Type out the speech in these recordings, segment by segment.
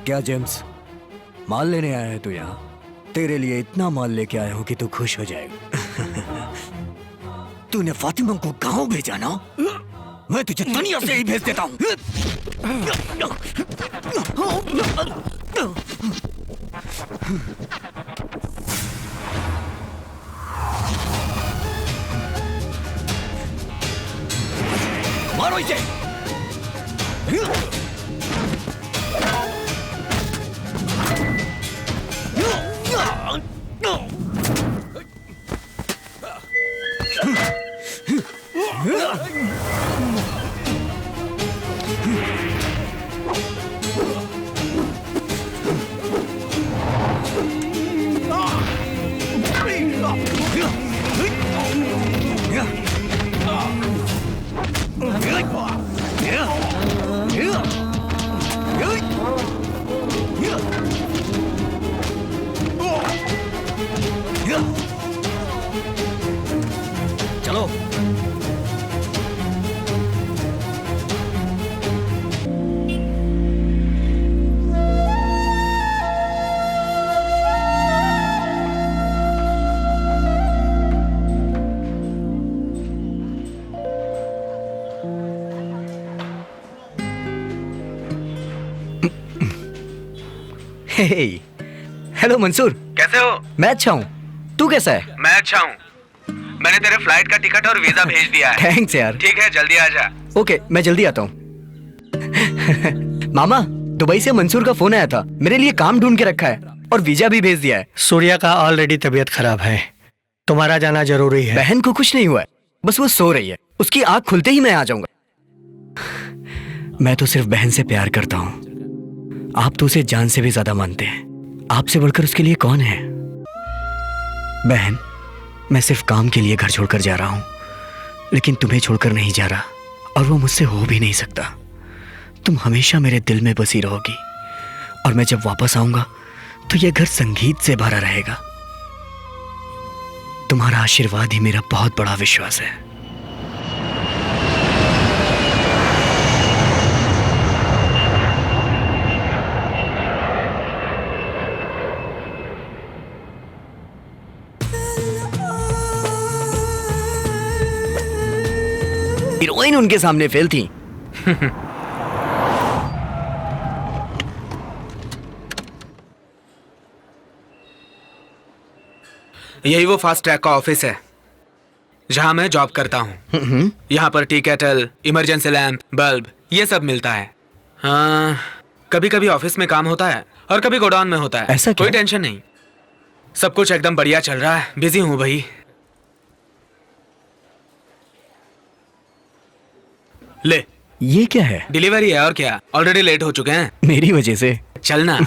क्या जेम्स, माल लेने आया है तू यहाँ? तेरे लिए इतना माल लेके आया हूँ कि तू खुश हो जाएगा। तूने फातिमा को गांव भेजा ना? मैं तुझे दुनिया से ही भेज देता हूँ। मारो इसे। चलो। हेलो मंसूर, कैसे हो? मैं अच्छा हूँ। तू कैसा है? मैं अच्छा हूँ। मैंने तेरे फ्लाइट का टिकट और वीजा भेज दिया है। थैंक्स यार। ठीक है, जल्दी आ जा। ओके, मैं जल्दी आता हूँ। मामा, दुबई से मंसूर का फोन आया था, मेरे लिए काम ढूंढ के रखा है और वीजा भी भेज दिया है। सूर्या का ऑलरेडी तबीयत खराब है, तुम्हारा जाना जरूरी है। बहन को कुछ नहीं हुआ है, बस वो सो रही है। उसकी आंख खुलते ही मैं आ जाऊंगा। मैं तो सिर्फ बहन से प्यार करता हूँ। आप तो उसे जान से भी ज्यादा मानते हैं। आपसे बढ़कर उसके लिए कौन है? बहन, मैं सिर्फ काम के लिए घर छोड़कर जा रहा हूं, लेकिन तुम्हें छोड़कर नहीं जा रहा, और वो मुझसे हो भी नहीं सकता। तुम हमेशा मेरे दिल में बसी रहोगी, और मैं जब वापस आऊंगा तो यह घर संगीत से भरा रहेगा। तुम्हारा आशीर्वाद ही मेरा बहुत बड़ा विश्वास है। हीरोइन उनके सामने फेल थी। यही वो फास्ट ट्रैक का ऑफिस है जहाँ मैं जॉब करता हूँ। यहाँ पर T kettle, emergency lamp, bulb, ये सब मिलता है। हाँ, कभी कभी ऑफिस में काम होता है और कभी गोडाउन में होता है। ऐसा क्या? कोई टेंशन नहीं, सब कुछ एकदम बढ़िया चल रहा है। बिजी हूँ भाई। ले, ये क्या है? डिलीवरी है और क्या। ऑलरेडी लेट हो चुके हैं। मेरी वजह से? चलना।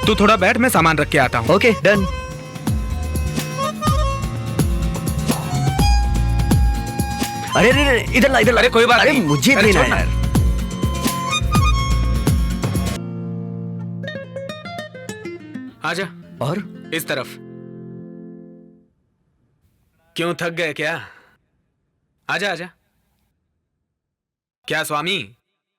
तू थोड़ा बैठ, मैं सामान रख के आता हूँ। Okay, done. अरे अरे इधर ला, इधर ला। अरे कोई बात अरे नहीं। मुझे अरे देना छोड़ ना। है। आजा। और इस तरफ। क्यों, थक गए क्या? आजा आजा। क्या स्वामी,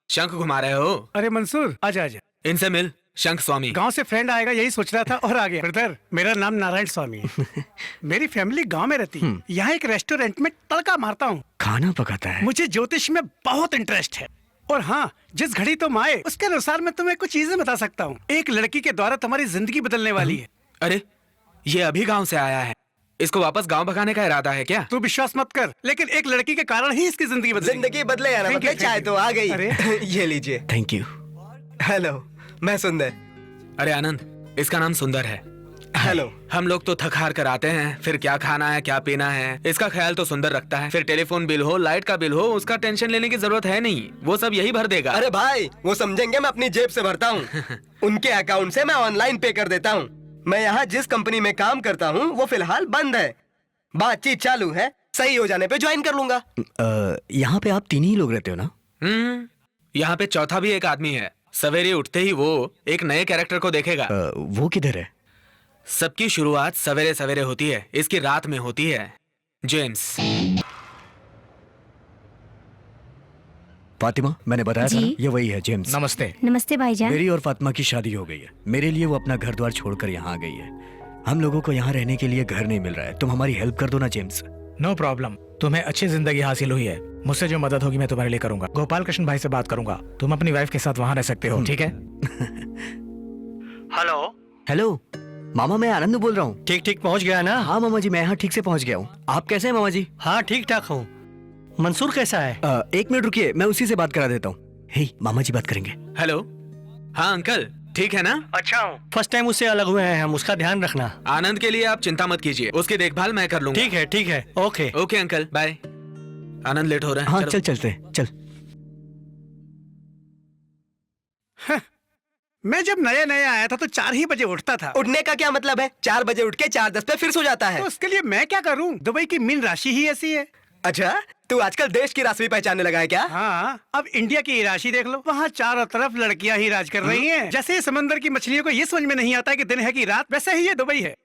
शंख घुमा रहे हो? अरे मंसूर, आजा आजा। इनसे मिल। शंख स्वामी। गांव से फ्रेंड आएगा यही सोच रहा था और आ गया। ब्रदर, मेरा नाम नारायण स्वामी है। मेरी फैमिली गांव में रहती है। यहाँ एक रेस्टोरेंट में तड़का मारता हूँ। खाना पकाता है? मुझे ज्योतिष में बहुत इंटरेस्ट है। और हाँ, जिस घड़ी तुम आए उसके अनुसार मैं तुम्हें कुछ चीजें बता सकता हूँ। एक लड़की के द्वारा तुम्हारी जिंदगी बदलने वाली है। अरे, ये अभी गांव से आया है। इसको वापस गांव भगाने का इरादा है क्या? तू विश्वास मत कर, लेकिन एक लड़की के कारण ही इसकी जिंदगी बदलेगी। जिंदगी बदले या ना Thank you, बदले, thank चाय you। तो आ गई। अरे ये लीजिए। Thank you. हेलो, मैं सुंदर। अरे आनंद, इसका नाम सुंदर है। हेलो। हम लोग तो थक हार कर आते हैं, फिर क्या खाना है क्या पीना है इसका ख्याल तो सुंदर रखता है। फिर टेलीफोन बिल हो, लाइट का बिल हो, उसका टेंशन लेने की जरूरत है नहीं, वो सब यही भर देगा। अरे भाई वो समझेंगे, मैं अपनी जेब से भरता हूँ। उनके अकाउंट से मैं ऑनलाइन पे कर देता हूँ। मैं यहाँ जिस कंपनी में काम करता हूँ वो फिलहाल बंद है, बातचीत चालू है, सही हो जाने पे ज्वाइन कर लूंगा। यहाँ पे आप 3 ही लोग रहते हो ना? यहाँ पे चौथा भी एक आदमी है। सवेरे उठते ही वो एक नए कैरेक्टर को देखेगा। वो किधर है? सबकी शुरुआत सवेरे सवेरे होती है, इसकी रात में होती है। जेम्स। फातिमा, मैंने बताया था जी। ना, ये वही है जेम्स। नमस्ते। नमस्ते भाईजान। मेरी और फातिमा की शादी हो गई है। मेरे लिए वो अपना घर द्वार छोड़कर यहाँ आ गई है। हम लोगों को यहाँ रहने के लिए घर नहीं मिल रहा है। तुम हमारी हेल्प कर दो ना जेम्स। नो प्रॉब्लम, तुम्हें अच्छी जिंदगी हासिल हुई है, मुझसे जो मदद होगी मैं तुम्हारे लिए करूंगा। गोपाल कृष्ण भाई से बात करूंगा, तुम अपनी वाइफ के साथ वहाँ रह सकते हो, ठीक है? हेलो। हेलो मामा, मैं आनंद बोल रहा हूँ। ठीक ठीक पहुंच गया ना? हाँ मामा जी, मैं यहाँ ठीक से पहुँच गया हूँ। आप कैसे हैं मामा जी? हाँ ठीक ठाक हूँ। मंसूर कैसा है? 1 मिनट रुकिए, मैं उसी से बात करा देता हूँ। हे, मामा जी बात करेंगे। हेलो। हाँ अंकल, ठीक है ना? अच्छा हूँ। फर्स्ट टाइम उससे अलग हुए हैं हम, उसका ध्यान रखना। आनंद के लिए आप चिंता मत कीजिए, उसकी देखभाल मैं कर लूंगा। ठीक है, okay. Okay uncle, bye. Anand late हो रहा है। हाँ चलो। चल चलते चल। मैं जब नया नया आया था तो 4 ही बजे उठता था। उठने का क्या मतलब है? 4 बजे उठ के 4:10 पे फिर सो जाता है। तो उसके लिए मैं क्या करूं? दुबई की मीन राशि ही ऐसी है। अच्छा, तू आजकल देश की राशि भी पहचानने लगा है क्या? हाँ, अब इंडिया की राशि देख लो, वहाँ चारों तरफ लड़कियां ही राज कर रही हैं। जैसे समंदर की मछलियों को ये समझ में नहीं आता है कि दिन है कि रात, वैसे ही ये दुबई है।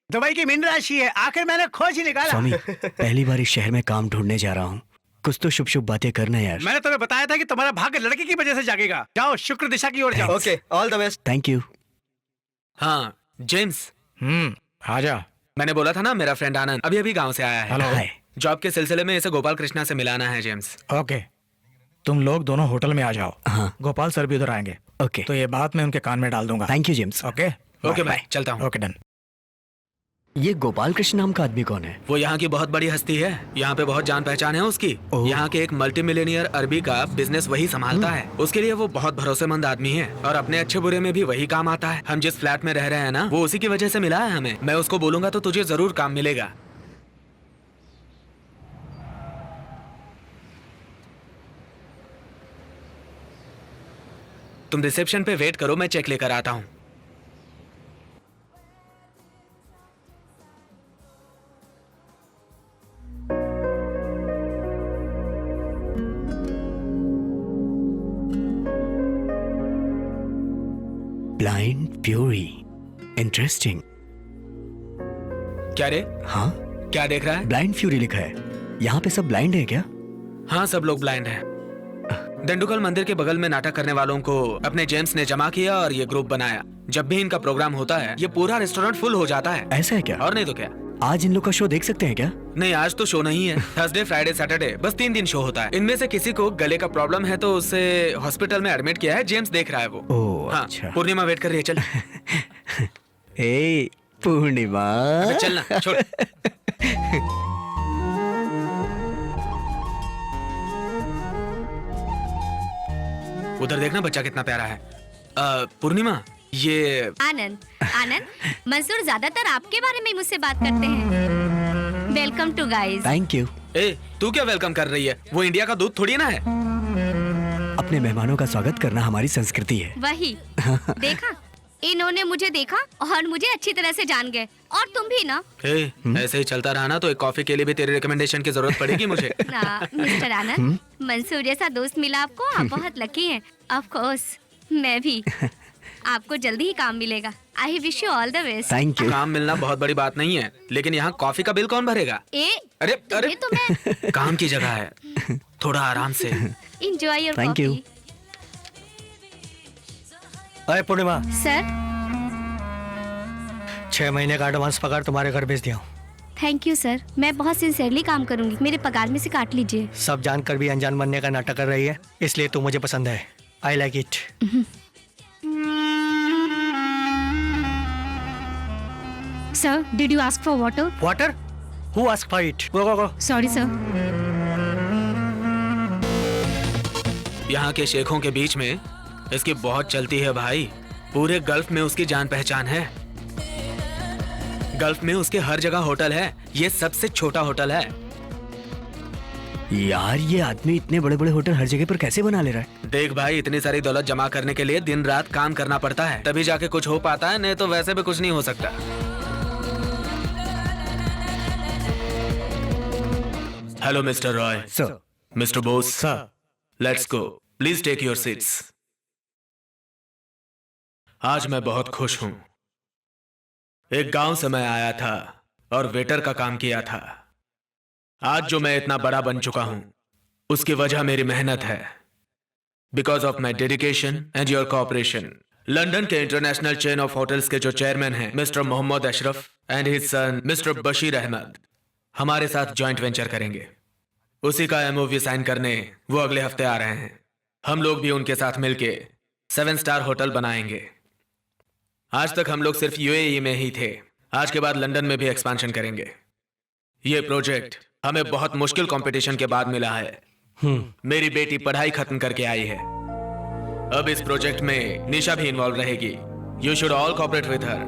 दुबई की मीन राशि है। आखिर मैंने खोज ही निकाला। स्वामी, पहली बार इस शहर में काम ढूंढने जा रहा हूँ। कुछ तो शुभ शुभ बातें करना यार। मैंने तुम्हें बताया था कि तुम्हारा भाग्य लड़की की वजह से जागेगा। जाओ शुक्र दिशा की ओर जाओ। Okay, all the best. Thank you. हाँ जेम्स, आजा। मैंने बोला था ना, मेरा फ्रेंड आनंद अभी अभी गांव से आया है। हेलो। हाय। जॉब के सिलसिले में इसे गोपाल कृष्णा से मिलाना है जेम्स। ओके, तुम लोग दोनों होटल में आ जाओ। हाँ। गोपाल सर भी उधर आएंगे, ओके। तो ये बात मैं उनके कान में डाल दूंगा। Thank you James. Okay okay bye, चलता हूँ। Okay done. ये गोपाल कृष्ण नाम का आदमी कौन है? वो यहाँ की बहुत बड़ी हस्ती है, यहाँ पे बहुत जान पहचान है उसकी। ओह। यहाँ के एक मल्टी मिलियनियर अरबी का बिजनेस वही संभालता है। उसके लिए वो बहुत भरोसेमंद आदमी है और अपने अच्छे बुरे में भी वही काम आता है। हम जिस फ्लैट में रह रहे हैं ना, वो उसी की वजह से मिला है हमें। मैं उसको बोलूंगा तो तुझे जरूर काम मिलेगा। तुम रिसेप्शन पे वेट करो, मैं चेक लेकर आता हूँ। Blind fury, interesting. क्या रे? हाँ, क्या देख रहा है? ब्लाइंड फ्यूरी लिखा है। यहाँ पे सब ब्लाइंड है क्या? हाँ, सब लोग ब्लाइंड हैं। दंडुकल मंदिर के बगल में नाटक करने वालों को अपने जेम्स ने जमा किया और ये ग्रुप बनाया। जब भी इनका प्रोग्राम होता है, ये पूरा रेस्टोरेंट फुल हो जाता है। ऐसा है क्या? और नहीं तो क्या। आज इन लोग का शो देख सकते हैं क्या? नहीं, आज तो शो नहीं है। थर्सडे, फ्राइडे, सैटरडे, बस 3 दिन शो होता है। इनमें से किसी को गले का प्रॉब्लम है तो उसे हॉस्पिटल में एडमिट किया है। जेम्स देख रहा है वो। ओह, हाँ, अच्छा। पूर्णिमा वेट कर रही है, चल। ए पूर्णिमा, चलना, छोड़। उधर देखना बच्चा कितना प्यारा है। पूर्णिमा, ये आनंद, मंसूर ज्यादातर आपके बारे में ही मुझसे बात करते हैं। Welcome to guys. Thank you. ए, तू क्या वेलकम कर रही है? वो इंडिया का दूध थोड़ी ना है। अपने मेहमानों का स्वागत करना हमारी संस्कृति है। वही देखा, इन्होंने मुझे देखा और मुझे अच्छी तरह से जान गए। और तुम भी ना। ए, ऐसे ही चलता रहा ना तो एक कॉफी के लिए भी तेरी रिकमेंडेशन की जरूरत पड़ेगी मुझे। ना मिस्टर आनंद, मंसूर जैसा दोस्त मिला आपको, आप बहुत लकी हैं। ऑफ कोर्स, मैं भी। आपको जल्दी ही काम मिलेगा। I wish you all the best. Thank you. काम मिलना बहुत बड़ी बात नहीं है, लेकिन यहाँ कॉफी का बिल कौन भरेगा? अरे तुम्हें तो मैं काम की जगह है, थोड़ा आराम से। Enjoy your Thank you. Coffee. अरे पूर्णिमा, सर, 6 महीने का एडवांस पगार तुम्हारे घर भेज दिया हूँ। Thank you sir. मैं बहुत सिंसियरली काम करूंगी। मेरे पगार में से काट लीजिए। सब जानकर भी अनजान बनने का नाटक कर रही है, इसलिए तू मुझे पसंद है। I like it. Sir, did you ask for water? Water? Who ask for it? Go go go. Sorry sir. यहाँ के शेखों के बीच में इसकी बहुत चलती है भाई। पूरे गल्फ में उसकी जान पहचान है। गल्फ में उसके हर जगह होटल है, ये सबसे छोटा होटल है। यार ये आदमी इतने बड़े बड़े होटल हर जगह पर कैसे बना ले रहा है? देख भाई, इतनी सारी दौलत जमा करने के लिए दिन रात काम करना पड़ता है, तभी जाके कुछ हो पाता है, नहीं तो वैसे भी कुछ नहीं हो सकता। Hello mister Roy. Sir. Mister Bose. Sir. Let's go, please take your seats. आज मैं बहुत खुश हूं। एक गांव से मैं आया था और वेटर का काम किया था। आज जो मैं इतना बड़ा बन चुका हूं, उसकी वजह मेरी मेहनत है। Because of my dedication and your cooperation. London के इंटरनेशनल चेन ऑफ होटल्स के जो चेयरमैन हैं, mister Mohammad Ashraf and his son mister Bashir Ahmad, हमारे साथ जॉइंट वेंचर करेंगे। उसी का एमओवी साइन करने वो अगले हफ्ते आ रहे हैं। हम लोग भी उनके साथ मिलके 7 स्टार होटल बनाएंगे। आज तक हम लोग सिर्फ यूएई में ही थे, आज के बाद लंदन में भी एक्सपेंशन करेंगे। ये प्रोजेक्ट हमें बहुत मुश्किल कंपटीशन के बाद मिला है। मेरी बेटी पढ़ाई खत्म करके आई है। अब इस प्रोजेक्ट में निशा भी इन्वॉल्व रहेगी। You should all cooperate with her.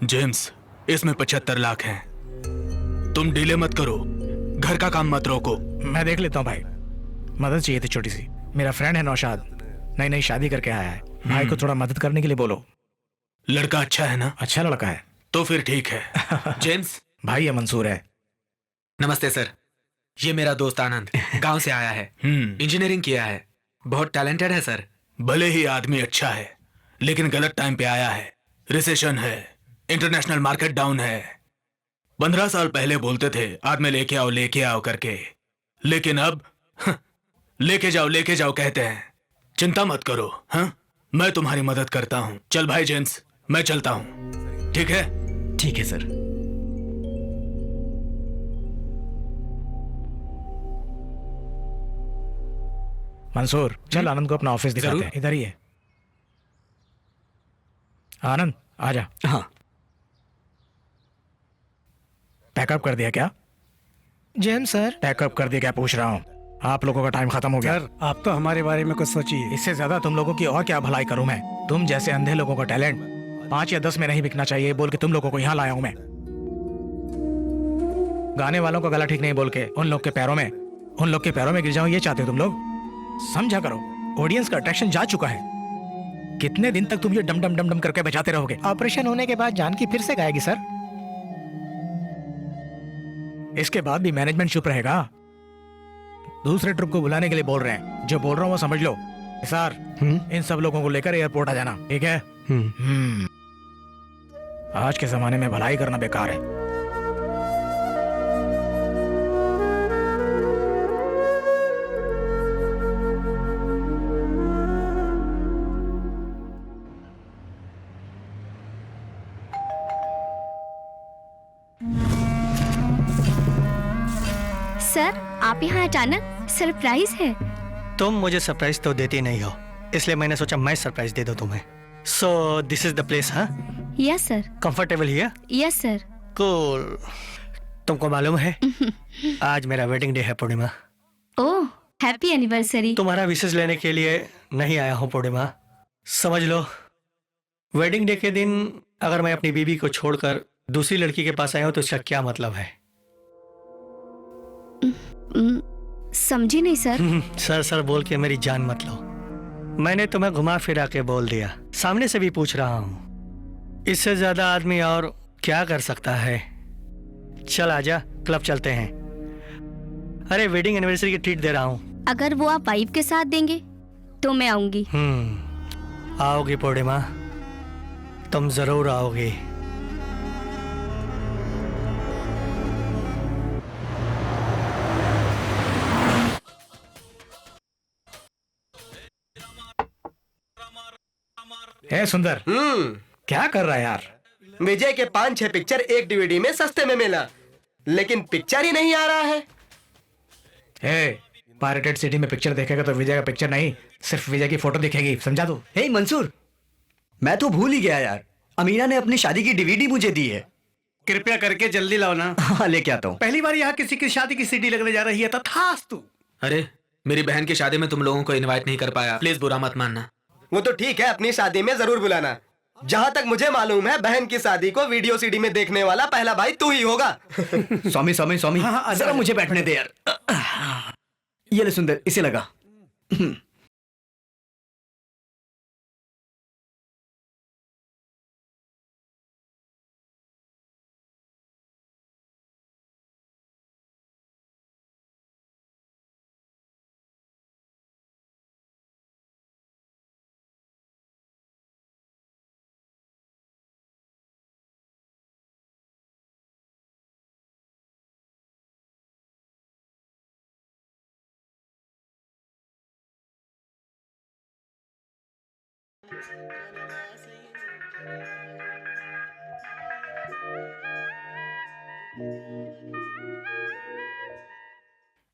James, इसमें 75 लाख हैं। तुम डिले मत करो, घर का काम मत रोको। मैं देख लेता हूँ भाई, मदद चाहिए थी छोटी सी। मेरा फ्रेंड है नौशाद, नई नई शादी करके आया है, भाई को थोड़ा मदद करने के लिए बोलो। लड़का अच्छा है ना? अच्छा लड़का है तो फिर ठीक है। जेम्स। भाई ये मंसूर है। नमस्ते सर, ये मेरा दोस्त आनंद गांव से आया है, इंजीनियरिंग किया है, बहुत टैलेंटेड है सर। भले ही आदमी अच्छा है, लेकिन गलत टाइम पे आया है। रिसेशन है, इंटरनेशनल मार्केट डाउन है। 15 साल पहले बोलते थे आदमी लेके आओ करके, लेकिन अब लेके जाओ कहते हैं। चिंता मत करो, हाँ, मैं तुम्हारी मदद करता हूँ। चल भाई जेम्स, मैं चलता हूँ, ठीक है? ठीक है सर। मंसूर, चल आनंद को अपना ऑफिस दिखाते हैं। इधर ही है। आनंद आजा। हाँ। पैकअप कर दिया क्या? James sir. पैकअप कर दिया क्या पूछ रहा हूँ। आप लोगों का टाइम खत्म हो गया। सर आप तो हमारे बारे में कुछ सोचिए। इससे ज्यादा तुम लोगों की और क्या भलाई करूं मैं? तुम जैसे अंधे लोगों का टैलेंट 5 या 10 में नहीं बिकना चाहिए बोल के तुम लोगों को यहाँ लाया हूं मैं। गाने वालों का गला ठीक नहीं बोल के उन लोग के पैरों में गिर जाऊं, ये चाहते हो तुम लोग? समझा करो, ऑडियंस का अट्रैक्शन जा चुका है। कितने दिन तक तुम ये डम डम डम डम करके बजाते रहोगे? ऑपरेशन होने के बाद जानकी फिर से गाएगी सर। इसके बाद भी मैनेजमेंट चुप रहेगा? दूसरे ट्रिप को बुलाने के लिए बोल रहे हैं, जो बोल रहा हूँ वो समझ लो। सर, इन सब लोगों को लेकर एयरपोर्ट आ जाना, ठीक है? आज के जमाने में भलाई करना बेकार है। सर, आप यहाँ अचानक, सरप्राइज है। तुम मुझे सरप्राइज तो देती नहीं हो, इसलिए मैंने सोचा मैं सरप्राइज दे दूं तुम्हें। So this is the place, हाँ? Yes sir. Comfortable here? Yes sir. Cool. तुमको मालूम है आज मेरा वेडिंग डे है पूर्णिमा। ओह, हैप्पी एनिवर्सरी। तुम्हारा विशेष लेने के लिए नहीं आया हूँ पूर्णिमा। समझ लो, वेडिंग डे के दिन अगर मैं अपनी बीवी को छोड़कर दूसरी लड़की के पास आया हूँ तो इसका क्या मतलब है? समझी नहीं सर। सर बोल के मेरी जान मत लो। मैंने तुम्हें घुमा फिरा के बोल दिया, सामने से भी पूछ रहा हूँ। इससे ज्यादा आदमी और क्या कर सकता है? चल आजा, क्लब चलते हैं। अरे वेडिंग एनिवर्सरी की ट्रीट दे रहा हूँ। अगर वो आप वाइफ के साथ देंगे तो मैं आऊंगी। आओगी पूर्णिमा, तुम जरूर आओगी। ए सुंदर, क्या कर रहा है यार? विजय के 5-6 पिक्चर एक डीवीडी में सस्ते में मिला, लेकिन पिक्चर ही नहीं आ रहा है। पायरेटेड सिटी में पिक्चर देखेगा तो विजय का पिक्चर नहीं, सिर्फ विजय की फोटो दिखेगी, समझा तू? हे मंसूर, मैं तो भूल ही गया यार, अमीना ने अपनी शादी की डीवीडी मुझे दी है। कृपया करके जल्दी लाओ ना। हाँ, लेके आता हूँ। पहली बार यहाँ किसी की शादी की सीडी लगने जा रही है, तथास्तु। अरे, मेरी बहन की शादी में तुम लोगों को इनवाइट नहीं कर पाया, प्लीज बुरा मत मानना। वो तो ठीक है, अपनी शादी में जरूर बुलाना। जहाँ तक मुझे मालूम है, बहन की शादी को वीडियो सीडी में देखने वाला पहला भाई तू ही होगा। स्वामी स्वामी स्वामी, जरा मुझे बैठने दे यार। ये ले सुंदर, इसे लगा।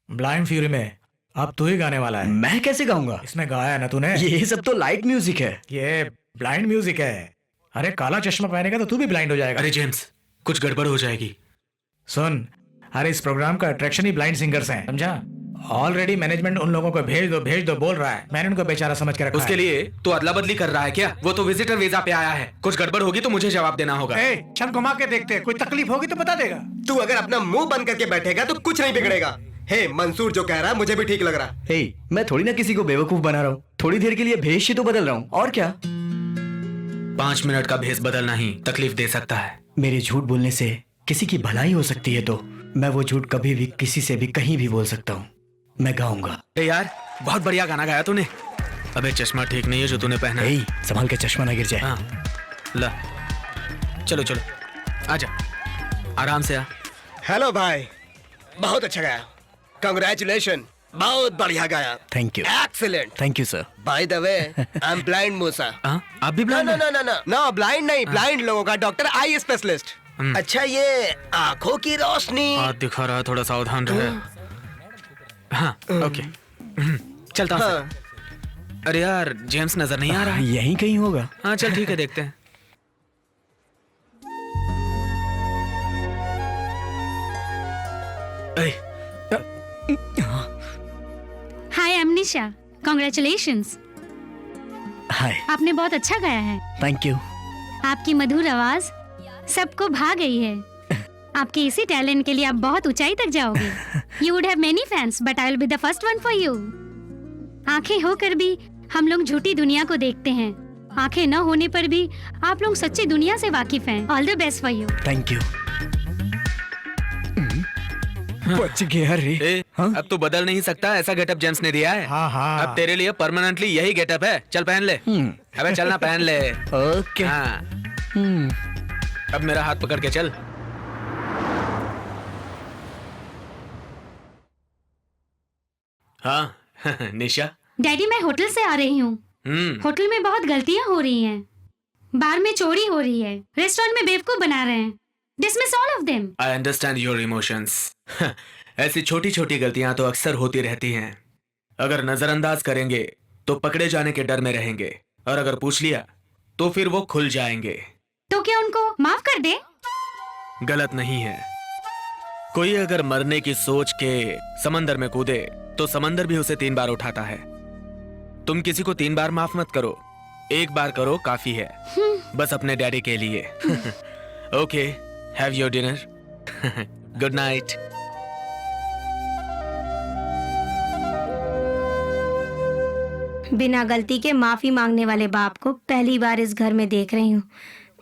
ब्लाइंड फ्यूरी में अब तू ही गाने वाला है। मैं कैसे गाऊंगा? इसमें गाया है ना तूने? ये सब तो लाइट म्यूजिक है। ये ब्लाइंड म्यूजिक है। अरे काला चश्मा पहनेगा तो तू भी ब्लाइंड हो जाएगा। अरे जेम्स, कुछ गड़बड़ हो जाएगी। सुन, अरे इस प्रोग्राम का अट्रैक्शन ही ब्लाइंड सिंगर्स हैं, समझा? ऑलरेडी मैनेजमेंट उन लोगों को भेज दो बोल रहा है। मैंने उनको बेचारा समझ के रखा उसके है। लिए तो अदला बदली कर रहा है क्या? वो तो विजिटर वीजा पे आया है। कुछ गड़बड़ होगी तो मुझे जवाब देना होगा। चल घुमा के देखते हैं, कोई तकलीफ होगी तो बता देगा। तू अगर अपना मुंह बंद करके बैठेगा तो कुछ नहीं बिगड़ेगा। हे, मंसूर जो कह रहा है मुझे भी ठीक लग रहा है। हे, मैं थोड़ी ना किसी को बेवकूफ बना रहा हूँ, थोड़ी देर के लिए भेष ही तो बदल रहा हूँ, और क्या। 5 मिनट का भेष बदलना ही तकलीफ दे सकता है। मेरे झूठ बोलने से किसी की भलाई हो सकती है, तो मैं वो झूठ कभी भी किसी से भी कहीं भी बोल सकता हूँ। मैं गाऊंगा। अरे यार, बहुत बढ़िया गाना गाया तूने। अबे चश्मा ठीक नहीं है जो तूने पहना है। संभाल के चश्मा ना गिर जाए। हाँ, ला, चलो चलो, आजा, आराम से आ। हेलो भाई, बहुत अच्छा गाया, कांग्रेचुलेशन, बहुत बढ़िया गाया। Thank you. Excellent. Thank you sir. By the way, I am blind Musa. आप भी नो ब्लाइंड नो हैं? नो नो नो, ब्लाइंड नहीं, ब्लाइंड लोगों का डॉक्टर, आई स्पेशलिस्ट। अच्छा, ये आंखों की रोशनी। हाथ दिखा रहा है, थोड़ा सावधान रहे। हाँ, ओके, चलता हूँ। हाँ। अरे यार, जेम्स नजर नहीं आ रहा है। यहीं कहीं होगा। हाँ चल ठीक है, देखते हैं। हाय, आई एम निशा। कांग्रेचुलेशंस, हाय। आपने बहुत अच्छा गाया है। Thank you. आपकी मधुर आवाज सबको भा गई है। आपके इसी टैलेंट के लिए आप बहुत ऊंचाई तक जाओगे। You would have many fans, but I will be the first one for you. आंखें होकर भी हम लोग झूठी दुनिया को देखते हैं। आंखें न होने पर भी आप लोग सच्ची दुनिया से वाकिफ हैं। All the best for you. Thank you. बच गया रे। ए, अब तो बदल नहीं सकता, ऐसा गेटअप जेम्स ने दिया है। हाँ हाँ। अब तेरे लिए परमानेंटली यही गेटअप है। चल पहन ले। अबे चलना, पहन ले। ओके। हाँ, अब मेरा हाथ पकड़ के चल। हाँ निशा। डैडी, मैं होटल से आ रही हूँ। होटल में बहुत गलतियाँ हो रही हैं। बार में चोरी हो रही है, रेस्टोरेंट में बेवकूफ बना रहे हैं। Dismiss all of them. I understand your emotions. ऐसी छोटी छोटी गलतियां तो अक्सर होती रहती हैं। अगर नजरअंदाज करेंगे तो पकड़े जाने के डर में रहेंगे, और अगर पूछ लिया तो फिर वो खुल जाएंगे। तो क्या उनको माफ कर दे? गलत नहीं है। कोई अगर मरने की सोच के समंदर में कूदे तो समंदर भी उसे 3 बार उठाता है। तुम किसी को 3 बार माफ मत करो, 1 बार करो, काफी है। बस अपने डैडी के लिए। Okay, have your dinner. Good night. बिना गलती के माफी मांगने वाले बाप को पहली बार इस घर में देख रही हूँ।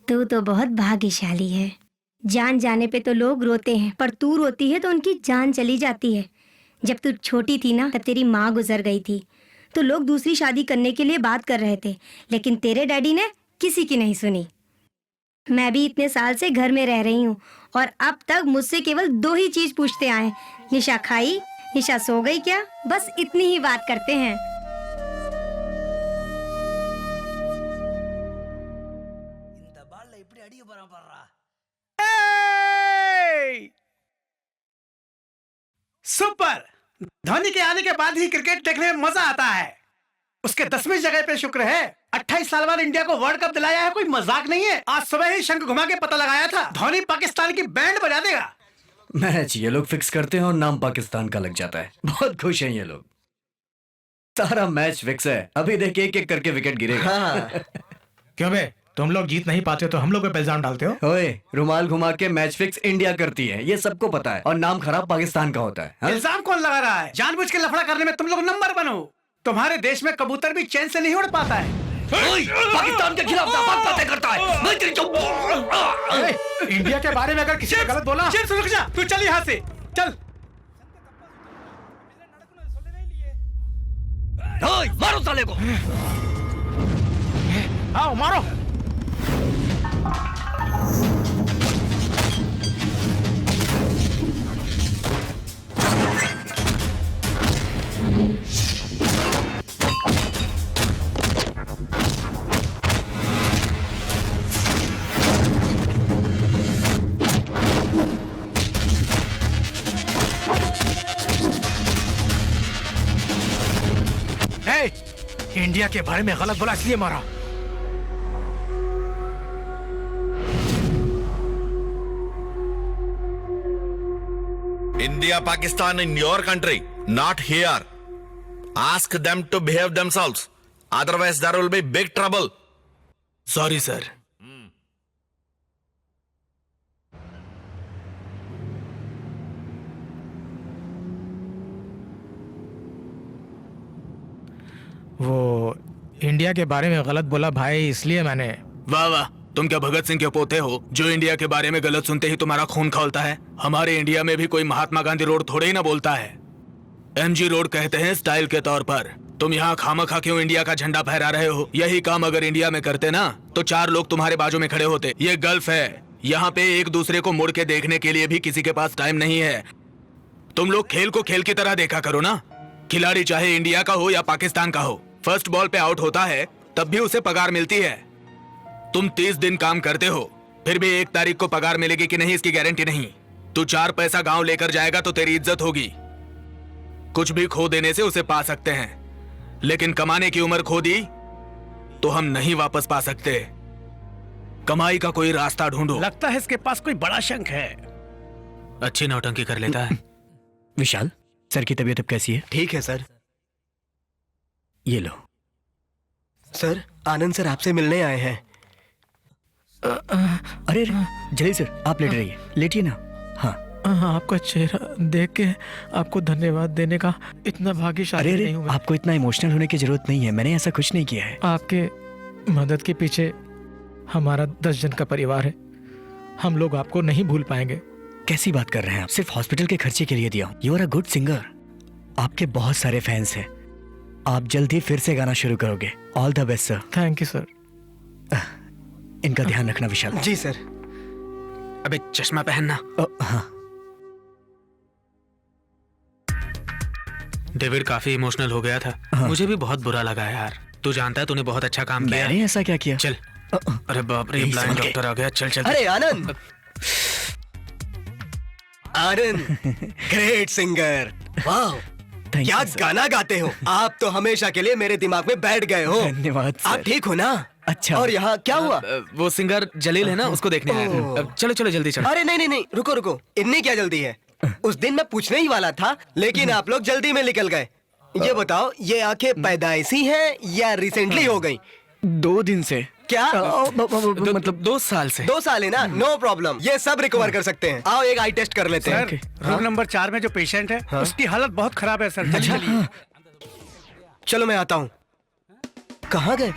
तू तो बहुत भाग्यशाली है। जान जाने पे तो लोग रोते हैं, पर तू रोती है तो उनकी जान चली जाती है। जब तू छोटी थी ना, तब तेरी माँ गुजर गई थी, तो लोग दूसरी शादी करने के लिए बात कर रहे थे, लेकिन तेरे डैडी ने किसी की नहीं सुनी। मैं भी इतने साल से घर में रह रही हूँ, और अब तक मुझसे केवल 2 ही चीज पूछते आए, निशा खाई, निशा सो गई क्या? बस इतनी ही बात करते हैं। सुपर। धोनी के आने के बाद ही क्रिकेट देखने में मजा आता है। उसके 10वीं जगह पे शुक्र है। 28 साल बाद इंडिया को वर्ल्ड कप दिलाया है, कोई मजाक नहीं है। आज सुबह ही शंख घुमा के पता लगाया था, धोनी पाकिस्तान की बैंड बजा देगा। मैच ये लोग फिक्स करते हैं और नाम पाकिस्तान का लग जाता है। बहुत खुश हैं ये लोग। सारा मैच फिक्स है, अभी देख एक एक करके विकेट गिरेगा। हाँ क्यों बे, तुम लोग जीत नहीं पाते हो तो हम लोग पे इल्जाम डालते हो? ओए, रुमाल घुमा के मैच फिक्स इंडिया करती है, ये सबको पता है, और नाम खराब पाकिस्तान का होता है। हाँ? इल्जाम कौन लगा रहा है? जानबूझ के लफड़ा करने में तुम लोग नंबर वन हो। तुम्हारे देश में कबूतर भी चैन से नहीं उड़ पाता है। ओए, पाकिस्तान के खिलाफ नापाक बातें करता है। मैं तेरी चुप। इंडिया के बारे में अगर किसी ने गलत बोला, चिप्स रुक जा, तू चल यहाँ से, चल। ओए, मारो साले को। आओ मारो। इंडिया के बारे में गलत बोला इसलिए मारा। India, Pakistan in your country, not here. Ask them to behave themselves. Otherwise, there will be big trouble. Sorry sir. वो इंडिया के बारे में गलत बोला भाई, इसलिए मैंने। वाह वाह, तुम क्या भगत सिंह के पोते हो जो इंडिया के बारे में गलत सुनते ही तुम्हारा खून खौलता है? हमारे इंडिया में भी कोई महात्मा गांधी रोड थोड़े ही ना बोलता है, एमजी रोड कहते हैं स्टाइल के तौर पर। तुम यहाँ खामखा क्यों इंडिया का झंडा फहरा रहे हो? यही काम अगर इंडिया में करते ना तो 4 लोग तुम्हारे बाजू में खड़े होते। ये गल्फ है, यहाँ पे एक दूसरे को मुड़ के देखने के लिए भी किसी के पास टाइम नहीं है। तुम लोग खेल को खेल की तरह देखा करो ना। खिलाड़ी चाहे इंडिया का हो या पाकिस्तान का हो, फर्स्ट बॉल पे आउट होता है तब भी उसे पगार मिलती है। तुम 30 दिन काम करते हो, फिर भी 1 तारीख को पगार मिलेगी कि नहीं इसकी गारंटी नहीं। तू 4 पैसा गांव लेकर जाएगा तो तेरी इज्जत होगी। कुछ भी खो देने से उसे पा सकते हैं, लेकिन कमाने की उम्र खो दी तो हम नहीं वापस पा सकते। कमाई का कोई रास्ता ढूंढो। लगता है इसके पास कोई बड़ा शंख है। अच्छी नौटंकी कर लेता है। विशाल, सर की तबीयत अब कैसी है? ठीक है सर। ये लो। सर, आनंद सर आपसे मिलने आए हैं। अरे जलील सर, आप लेट रहिए, लेटिए ना। हाँ, आपका चेहरा देख के आपको धन्यवाद देने का इतना भाग्यशाली अरे नहीं हूं मैं। आपको इतना इमोशनल होने की जरूरत नहीं है, मैंने ऐसा कुछ नहीं किया है। आपके मदद के पीछे हमारा 10 जन का परिवार है, हम लोग आपको नहीं भूल पाएंगे। कैसी बात कर रहे हैं आप? सिर्फ हॉस्पिटल के खर्चे के लिए दिया हूं। You are a good singer, आपके बहुत सारे फैंस हैं। आप जल्दी फिर से गाना शुरू करोगे। All the best sir. Thank you sir. इनका ध्यान रखना विशाल। जी सर। अबे चश्मा पहनना। हाँ। डेविड काफी इमोशनल हो गया था। हाँ। मुझे भी बहुत बुरा लगा यार। तू जानता है तूने बहुत अच्छा काम किया। मैंने ऐसा क्या किया? चल। अरे बाप रे, यही ब्लाइंड समझ के। डॉक्टर आ गया। चल चल। अरे आनंद, आनंद ग्रेट सिंगर। वाह, Thank क्या you, sir. गाना गाते हो आप तो हमेशा के लिए मेरे दिमाग में बैठ गए हो। धन्यवाद आप सर। ठीक हो ना? अच्छा। और यहाँ क्या हुआ? वो सिंगर जलील है ना, उसको देखने आया था। अब चलो चलो जल्दी चलो। अरे नहीं नहीं नहीं, रुको रुको, इतनी क्या जल्दी है? उस दिन मैं पूछने ही वाला था, लेकिन आप लोग जल्दी में निकल गए। ये बताओ, ये आंखें पैदाइशी हैं या रिसेंटली हो गई? 2 दिन से। क्या? मतलब 2 साल से। 2 साल है ना? नो प्रॉब्लम, ये सब रिकवर कर सकते हैं। आओ एक आई टेस्ट कर लेते हैं। रूम नंबर 4 में जो पेशेंट है, उसकी हालत बहुत खराब है सर। जल्दी चलिए। चलो मैं आता हूँ। कहाँ गए?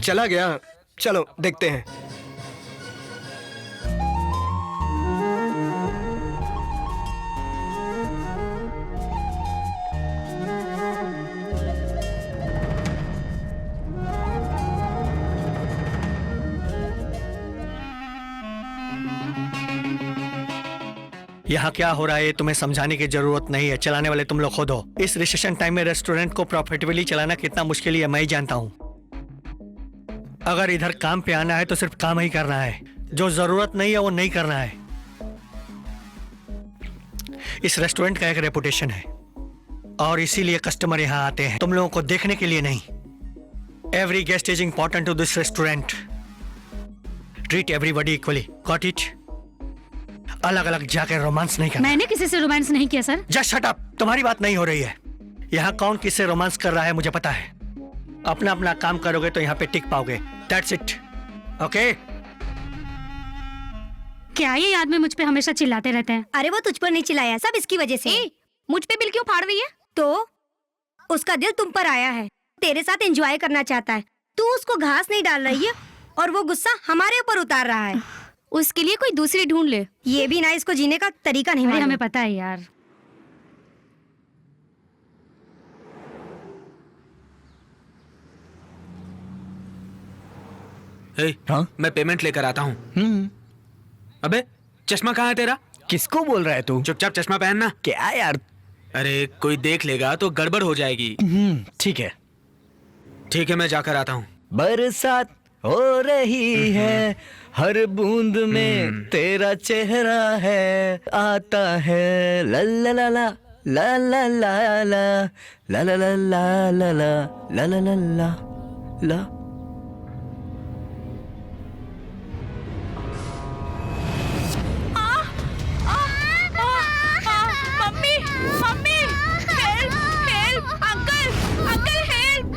चला गया। चलो देखते हैं। यहाँ क्या हो रहा है तुम्हें समझाने की जरूरत नहीं है, चलाने वाले तुम लोग खुद हो। इस रिसेशन टाइम में रेस्टोरेंट को प्रॉफिटेबली चलाना कितना मुश्किल है मैं ही जानता हूँ। अगर इधर काम पे आना है तो सिर्फ काम ही करना है, जो जरूरत नहीं है वो नहीं करना है। इस रेस्टोरेंट का एक रेपुटेशन है और इसीलिए कस्टमर यहाँ आते हैं, तुम लोगों को देखने के लिए नहीं। Every guest is important to this restaurant. Treat everybody equally, got it? अलग अलग जाकर रोमांस नहीं करना। मैंने किसी से रोमांस नहीं किया सर। जस्ट शट अप, तुम्हारी बात नहीं हो रही है। यहाँ कौन किससे रोमांस कर रहा है मुझे पता है। अपना अपना काम करोगे तो यहाँ पे टिक पाओगे। That's it, okay? क्या ये आदमी मुझ पे हमेशा चिल्लाते रहते हैं? अरे वो तुझ पर नहीं चिल्लाया, सब इसकी वजह से। मुझ पे बिल क्यों फाड़ रही है? तो उसका दिल तुम पर आया है, तेरे साथ एंजॉय करना चाहता है। तू उसको घास नहीं डाल रही है और वो गुस्सा हमारे ऊपर उतार रहा है। उसके लिए कोई दूसरी ढूंढ ले। ये भी ना इसको जीने का तरीका नहीं अरे मालूम। हमें पता है यार। ए, हाँ? मैं पेमेंट लेकर आता हूँ। अबे चश्मा कहाँ है तेरा? किसको बोल रहा है तू? चुपचाप चश्मा पहनना। क्या यार? अरे कोई देख लेगा तो गड़बड़ हो जाएगी। ठीक है। ठीक है, मैं जाकर आता हूँ। बरसात हो रही है, हर बूंद में तेरा चेहरा है, आता है ला ला ला ला ला ला ला ला ला ला ला ला ला ला ला ला ला ला। Mummy mummy, help help, uncle uncle help,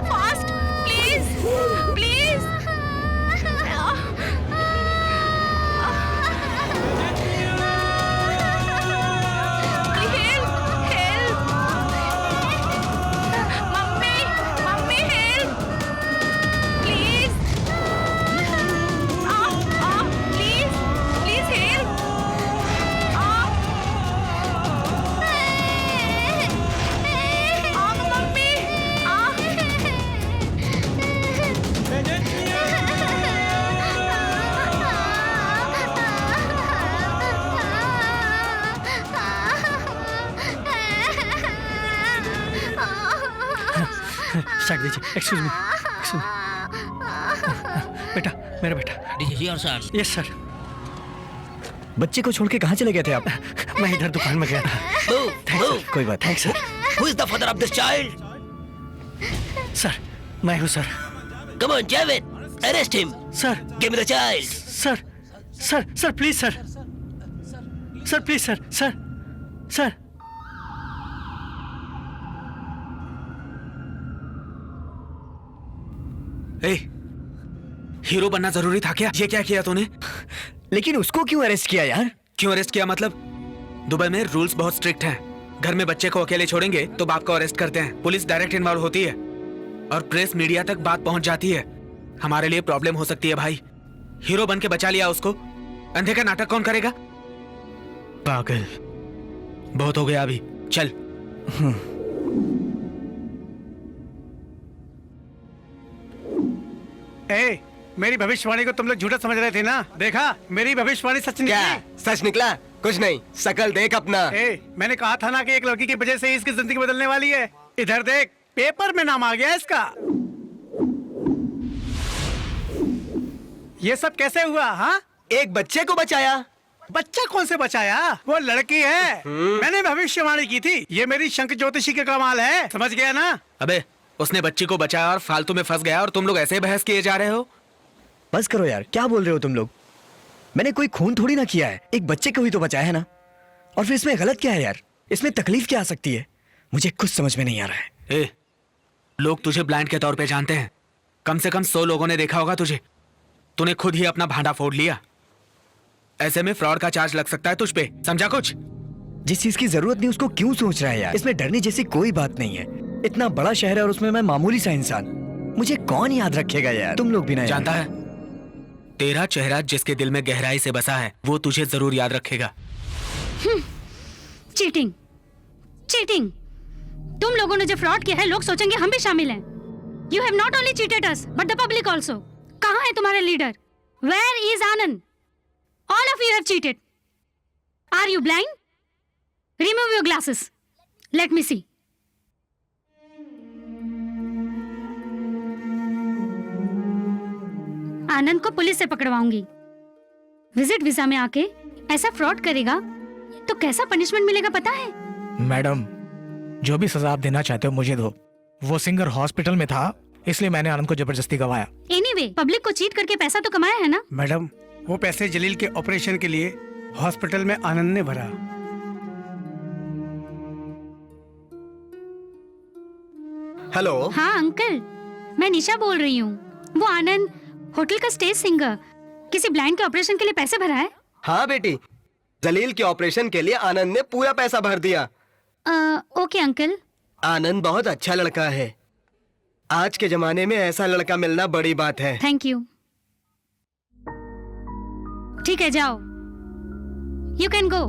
fast please please. Help help, mummy mummy help please, please please help. Mummy start दीजिए। एक्सक्यूज मी, बेटा, मेरा बेटा। Yes sir. बच्चे को छोड़ के कहाँ चले गए थे आप? मैं इधर दुकान में गया था। कोई बात नहीं sir. Who is the father of this child? Sir मैं हूँ sir. Come on, Javed. Arrest him. Sir Give me the child. Sir sir sir please sir, sir please sir, sir sir. A, hero बनना जरूरी था क्या? ये क्या किया तूने? लेकिन उसको क्यों अरेस्ट किया यार? क्यों अरेस्ट किया मतलब? दुबई में रूल्स बहुत स्ट्रिक्ट हैं। घर में बच्चे को अकेले छोड़ेंगे तो बाप को अरेस्ट करते हैं। पुलिस डायरेक्ट इन्वॉल्व होती है और प्रेस मीडिया तक बात पहुंच जाती है। हमारे लिए प्रॉब्लम हो सकती है भाई। हीरो बन के बचा लिया उसको, अंधे का नाटक कौन करेगा? पागल, बहुत हो गया अभी, चल। ए, मेरी भविष्यवाणी को तुम लोग झूठा समझ रहे थे ना? देखा, मेरी भविष्यवाणी सच क्या निकली। सच निकला? कुछ नहीं, शकल देख अपना। ए, मैंने कहा था ना कि एक लड़की की वजह से ही इसकी जिंदगी बदलने वाली है। इधर देख, पेपर में नाम आ गया इसका। ये सब कैसे हुआ? हाँ, एक बच्चे को बचाया। बच्चा कौन से बचाया? वो लड़की है। मैंने भविष्यवाणी की थी। ये मेरी शंख ज्योतिषी का कमाल है, समझ गया ना? अबे उसने बच्ची को बचाया और फालतू में फंस गया और तुम लोग ऐसे बहस किए जा रहे हो। बस करो यार, क्या बोल रहे हो तुम लोग? मैंने कोई खून थोड़ी ना किया है, एक बच्चे को ही तो बचाया है ना। और फिर इसमें गलत क्या है यार? इसमें तकलीफ क्या आ सकती है? मुझे कुछ समझ में नहीं आ रहा है। ए, लोग तुझे ब्लाइंड के तौर पे जानते हैं। कम से कम 100 लोगों ने देखा होगा तुझे। तूने खुद ही अपना भांडा फोड़ लिया। ऐसे में फ्रॉड का चार्ज लग सकता है तुझ पे, समझा कुछ? जिस चीज की जरूरत नहीं उसको क्यों सोच रहा है यार? इसमें डरने जैसी कोई बात नहीं है। इतना बड़ा शहर है और उसमें मैं मामूली सा इंसान। मुझे कौन याद रखेगा यार? तुम लोग भी ना। जानता है, तेरा चेहरा जिसके दिल में गहराई से बसा है वो तुझे जरूर याद रखेगा। Cheating, cheating. तुम लोगों ने जो फ्रॉड किया है, लोग सोचेंगे हम भी शामिल हैं। You have not only cheated us but the public also. कहाँ है तुम्हारे लीडर? Where is Anand? All of you have cheated. Are you blind? Remove your glasses, let me see. Anand को पुलिस से पकड़वाऊंगी। विजिट वीजा में आके ऐसा फ्रॉड करेगा तो कैसा पनिशमेंट मिलेगा पता है? मैडम, जो भी सजा आप देना चाहते हो मुझे दो। वो सिंगर हॉस्पिटल में था, इसलिए मैंने आनंद को जबरदस्ती गवाया। एनीवे, पब्लिक को चीट करके पैसा तो कमाया है ना? मैडम, वो पैसे जलील के ऑपरेशन के लिए हॉस्पिटल में आनंद ने भरा। हेलो। हाँ अंकल, मैं निशा बोल रही हूँ। वो आनंद होटल का स्टेज सिंगर किसी ब्लाइंड के ऑपरेशन के लिए पैसे भरा है। हाँ बेटी, जलील के ऑपरेशन के लिए आनंद ने पूरा पैसा भर दिया। Okay uncle. आनंद बहुत अच्छा लड़का है। आज के जमाने में ऐसा लड़का मिलना बड़ी बात है। Thank you. ठीक है, जाओ, यू कैन गो।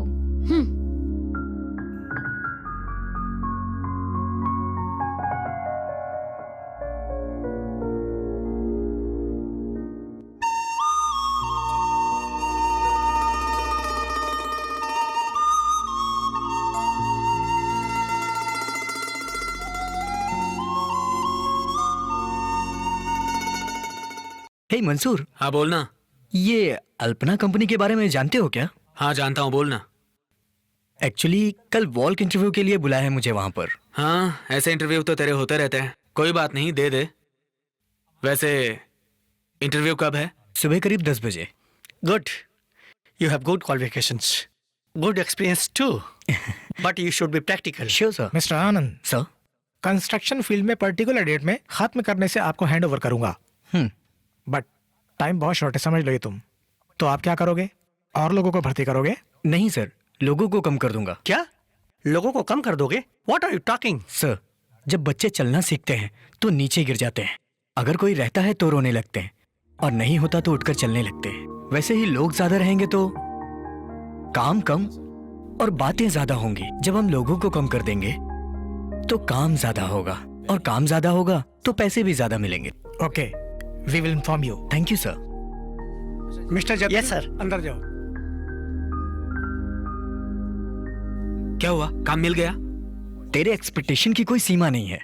हे मंसूर, हाँ बोलना। ये अल्पना कंपनी के बारे में जानते हो क्या? हाँ जानता हूँ, बोलना। एक्चुअली कल वॉल्क इंटरव्यू के लिए बुलाया है मुझे वहां पर। हाँ, ऐसे इंटरव्यू तो तेरे होते रहते हैं। कोई बात नहीं, दे दे। वैसे इंटरव्यू कब है? सुबह करीब 10 बजे। Good. You have good qualifications. Good experience too. But you should be practical. Sure sir. Mister Anand, sir, construction field में पर्टिकुलर डेट में खत्म करने से आपको हैंड ओवर करूंगा। बट टाइम बहुत शॉर्ट है, समझ लो ये तुम। तो आप क्या करोगे? और लोगों को भर्ती करोगे? नहीं सर, लोगों को कम कर दूंगा। क्या? लोगों को कम कर दोगे? What are you talking? Sir, जब बच्चे चलना सीखते हैं तो नीचे गिर जाते हैं। अगर कोई रहता है तो रोने लगते हैं, और नहीं होता तो उठकर चलने लगते हैं। वैसे ही लोग ज्यादा रहेंगे तो काम कम और बातें ज्यादा होंगी। जब हम लोगों को कम कर देंगे तो काम ज्यादा होगा, और काम ज्यादा होगा तो पैसे भी ज्यादा मिलेंगे। Okay, we will inform you. Thank you sir. Mister जब Yes, sir. अंदर जाओ। क्या हुआ, काम मिल गया? तेरे एक्सपेक्टेशन की कोई सीमा नहीं है।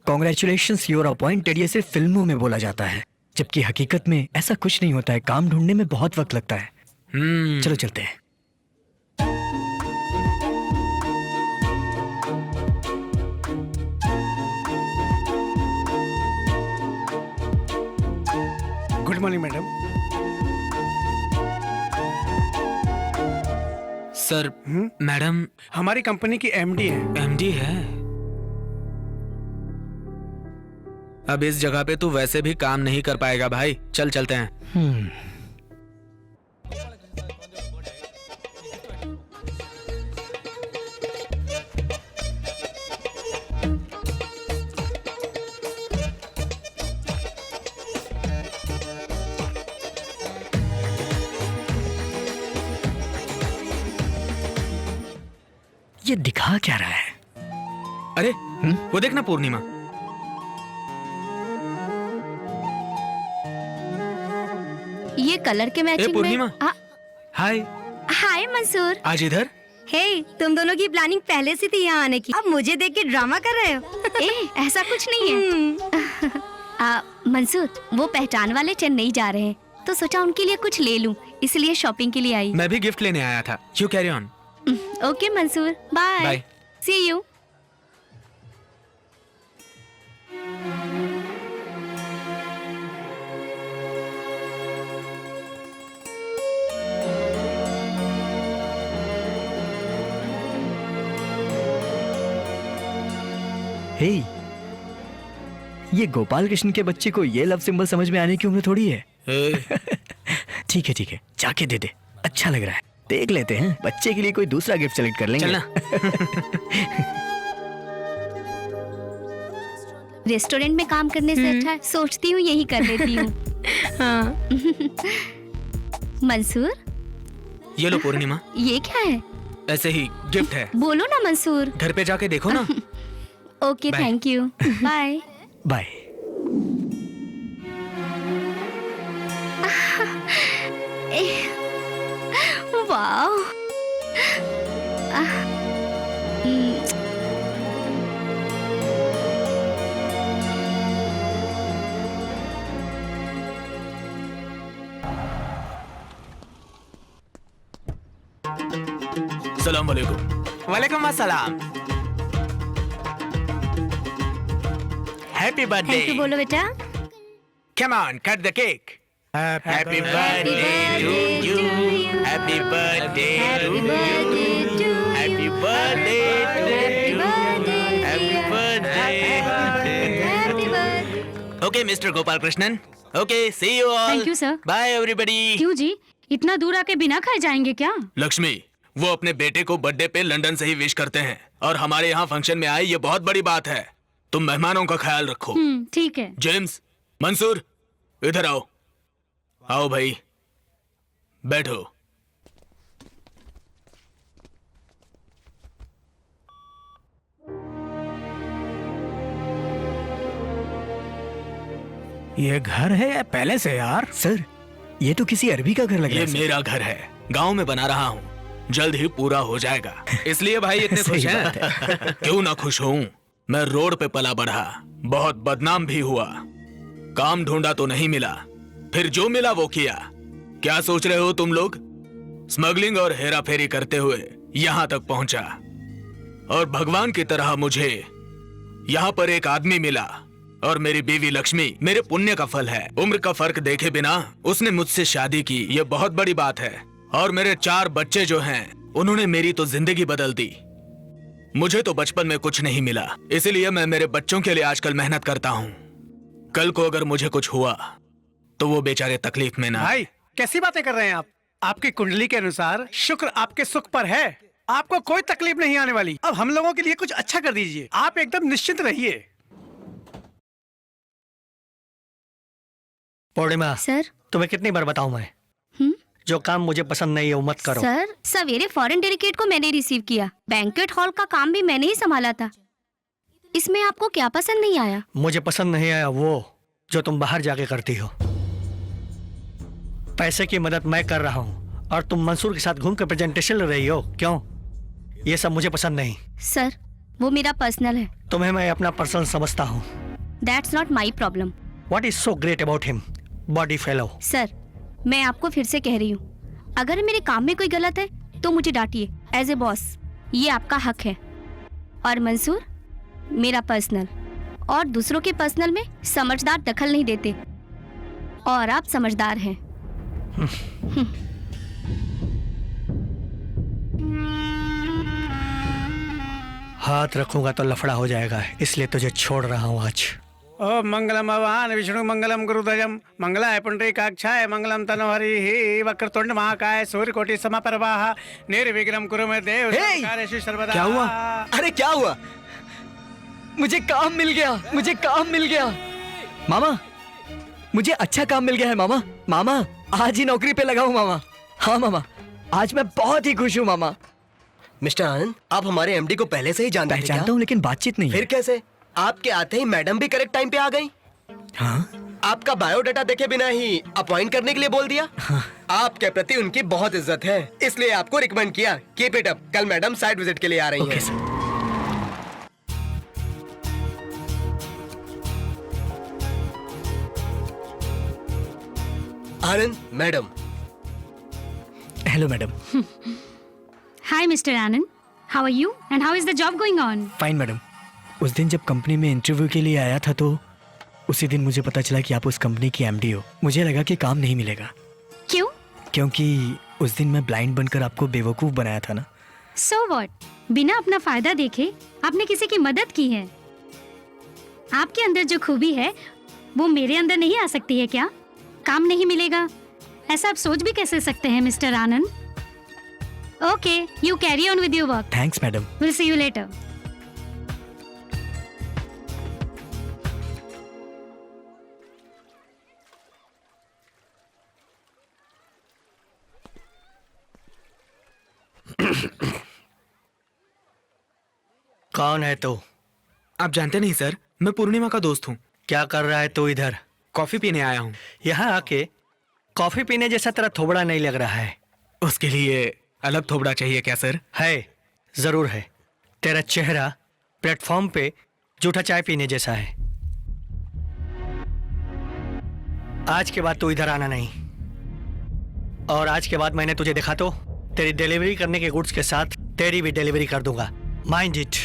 कॉन्ग्रेचुलेशंस, यू आर अपॉइंटेड, ये सिर्फ फिल्मों में बोला जाता है, जबकि हकीकत में ऐसा कुछ नहीं होता है। काम ढूंढने में बहुत वक्त लगता है। चलो चलते हैं। Good morning madam. Sir, madam हमारी कंपनी की एमडी है। एमडी है? अब इस जगह पे तू वैसे भी काम नहीं कर पाएगा भाई। चल चलते हैं। ये दिखा क्या रहा है? अरे वो देखना, पूर्णिमा। ये कलर के मैचिंग पूर्णिमा। में। हाय। हाय मंसूर। आज इधर? हे, तुम दोनों की प्लानिंग पहले से थी यहाँ आने की। अब मुझे देख के ड्रामा कर रहे हो। ऐसा कुछ नहीं है। मंसूर, वो पहचान वाले चेन्नई जा रहे हैं, तो सोचा उनके लिए कुछ ले लूं, इसलिए शॉपिंग के लिए आई। मैं भी गिफ्ट लेने आया था। You carry on. Okay Mansoor, bye. Bye. See you. Hey, ये गोपाल कृष्ण के बच्चे को ये लव सिंबल समझ में आने की उम्र थोड़ी है। ठीक है, जाके दे दे, अच्छा लग रहा है। देख लेते हैं, बच्चे के लिए कोई दूसरा गिफ्ट सेलेक्ट कर लेंगे। चलना। रेस्टोरेंट में काम करने से अच्छा है, सोचती हूँ यही कर लेती हूँ। हाँ। मंसूर, ये लो पूर्णिमा। ये क्या है? ऐसे ही गिफ्ट है। बोलो ना मंसूर। घर पे जाके देखो ना। Okay, Bye. Thank you, bye. Bye. Wow. सलाम वालेकुम। वालेकुम अस्सलाम। Happy birthday. थैंक यू बोलो बेटा। Come on, cut the cake. Happy birthday to you. Happy birthday Happy birthday to you. Happy birthday Happy birthday. Happy birthday. Okay, Mr. Gopal Krishnan. Okay, see you all. Thank you, sir. Bye, everybody. क्यों जी, इतना दूर आके बिना खाए जाएंगे क्या? लक्ष्मी, वो अपने बेटे को बर्थडे पे लंदन से ही विश करते हैं और हमारे यहाँ फंक्शन में आए, ये बहुत बड़ी बात है। तुम मेहमानों का ख्याल रखो। ठीक है। जेम्स, मंसूर, इधर आओ। आओ भाई, बैठो। ये घर है या पैलेस है यार? सर, ये तो किसी अरबी का घर लग रहा ये है सर। मेरा घर है, गांव में बना रहा हूँ, जल्द ही पूरा हो जाएगा। इसलिए भाई इतने खुश सही बात हैं। क्यों ना खुश हूँ। मैं रोड पे पला बढ़ा, बहुत बदनाम भी हुआ, काम ढूंढा तो नहीं मिला, फिर जो मिला वो किया। क्या सोच रहे हो तुम लोग? स्मगलिंग और हेरा फेरी करते हुए यहाँ तक पहुंचा और भगवान की तरह मुझे यहाँ पर एक आदमी मिला और मेरी बीवी लक्ष्मी मेरे पुण्य का फल है। उम्र का फर्क देखे बिना उसने मुझसे शादी की, ये बहुत बड़ी बात है। और मेरे 4 बच्चे जो हैं, उन्होंने मेरी तो जिंदगी बदल दी। मुझे तो बचपन में कुछ नहीं मिला, इसलिए मैं मेरे बच्चों के लिए आजकल मेहनत करता हूँ। कल को अगर मुझे कुछ हुआ तो वो बेचारे तकलीफ में ना। भाई कैसी बातें कर रहे हैं आप? आपकी कुंडली के अनुसार शुक्र आपके सुख पर है, आपको कोई तकलीफ नहीं आने वाली। अब हम लोगों के लिए कुछ अच्छा कर दीजिए, आप एकदम निश्चिंत रहिए। पूर्णिमा, सर। तुम्हें कितनी बार बताऊं मैं, जो काम मुझे पसंद नहीं है वो मत करो। सर, सवेरे फॉरेन डेलीगेट को मैंने रिसीव किया, बैंक्वेट हॉल का काम भी मैंने ही संभाला था। इसमें आपको क्या पसंद नहीं आया? मुझे पसंद नहीं आया वो जो तुम बाहर जाके करती हो। पैसे की मदद मैं कर रहा हूँ और तुम मंसूर के साथ घूम कर प्रेजेंटेशन ले रही हो। क्यों? ये सब मुझे पसंद नहीं। सर, वो मेरा पर्सनल है। तुम्हें मैं अपना पर्सनल समझता हूँ। That's not my problem. What is so great about him? Body fellow. Sir, मैं आपको फिर से कह रही हूँ, अगर मेरे काम में कोई गलत है तो मुझे डांटिए एज ए बॉस, ये आपका हक है। और मंसूर मेरा पर्सनल, और दूसरों के पर्सनल में समझदार दखल नहीं देते, और आप समझदार हैं। हाथ रखूंगा तो लफड़ा हो जाएगा, इसलिए तुझे छोड़ रहा हूँ आज। ओम मंगलम भगवान विष्णु मंगलम गुरुध्वजम मंगलाय पुंडरीकाक्षाय मंगलम तनोहरि वक्रतुंड महाकाय सूर्यकोटि समप्रभा निर्विघ्नं कुरु मे देव सर्वकार्येषु सर्वदा। क्या हुआ? अरे क्या हुआ? मुझे काम मिल गया, मुझे काम मिल गया। मामा, मुझे अच्छा काम मिल गया है मामा। मामा, आज ही नौकरी पे लगा हूँ मामा। हाँ मामा, आज मैं बहुत ही खुश हूँ मामा। मिस्टर आनंद, आप हमारे एमडी को पहले से ही जानते थे क्या? पहचानता हूँ लेकिन बातचीत नहीं है। फिर कैसे? आपके आते ही मैडम भी करेक्ट टाइम पे आ गई। हाँ? आपका बायोडाटा देखे बिना ही अपॉइंट करने के लिए बोल दिया। हाँ। आपके प्रति उनकी बहुत इज्जत है, इसलिए आपको रिकमेंड किया। Keep it up. कल मैडम साइट विजिट के लिए आ रही ओके हैं। Sir. Anand, madam. Hello madam. Hi, Mr. Anand. How are you? And how is the job going on? Fine madam. उस दिन जब कंपनी में इंटरव्यू के लिए आया था तो उसी दिन मुझे पता चला कि आप उस कंपनी की एमडी हो। मुझे लगा कि काम नहीं मिलेगा। क्यों? क्योंकि उस दिन मैं ब्लाइंड बनकर आपको बेवकूफ बनाया था ना। So what? बिना अपना फायदा देखे आपने किसी की मदद की है। आपके अंदर जो खूबी है वो मेरे अंदर नहीं आ सकती है क्या? काम नहीं मिलेगा, ऐसा आप सोच भी कैसे सकते हैं mister Anand? Okay, you carry on with your work. Thanks madam. Will see you later. कौन है तू? आप जानते नहीं सर, मैं पूर्णिमा का दोस्त हूँ। क्या कर रहा है तू इधर? कॉफी पीने आया हूँ। यहाँ आके कॉफी पीने जैसा तेरा थोबड़ा नहीं लग रहा है। उसके लिए अलग थोबड़ा चाहिए क्या सर? है, जरूर है। तेरा चेहरा प्लेटफॉर्म पे जूठा चाय पीने जैसा है। आज के बाद तू इधर आना नहीं, और आज के बाद मैंने तुझे देखा तो तेरी डिलीवरी करने के गुड्स के साथ तेरी भी डिलीवरी कर दूंगा। Mind it.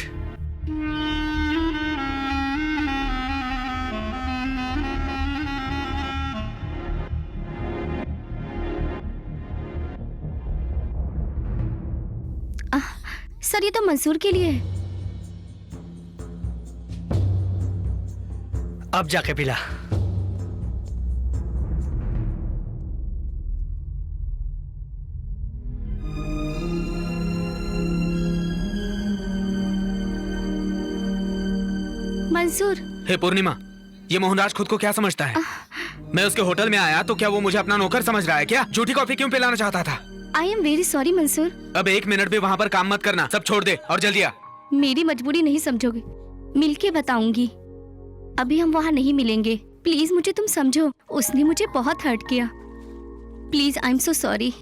सर ये तो मंसूर के लिए है। अब जाके पिला। मंसूर, हे पूर्णिमा, ये मोहनराज खुद को क्या समझता है? मैं उसके होटल में आया तो क्या वो मुझे अपना नौकर समझ रहा है क्या? झूठी कॉफी क्यों पिलाना चाहता था? I am very sorry Mansoor. अब 1 मिनट भी वहाँ पर काम मत करना, सब छोड़ दे और जल्दी आ। मेरी मजबूरी नहीं समझोगे, मिलके बताऊंगी। अभी हम वहाँ नहीं मिलेंगे, प्लीज मुझे तुम समझो। उसने मुझे बहुत हर्ट किया। Please I am so sorry.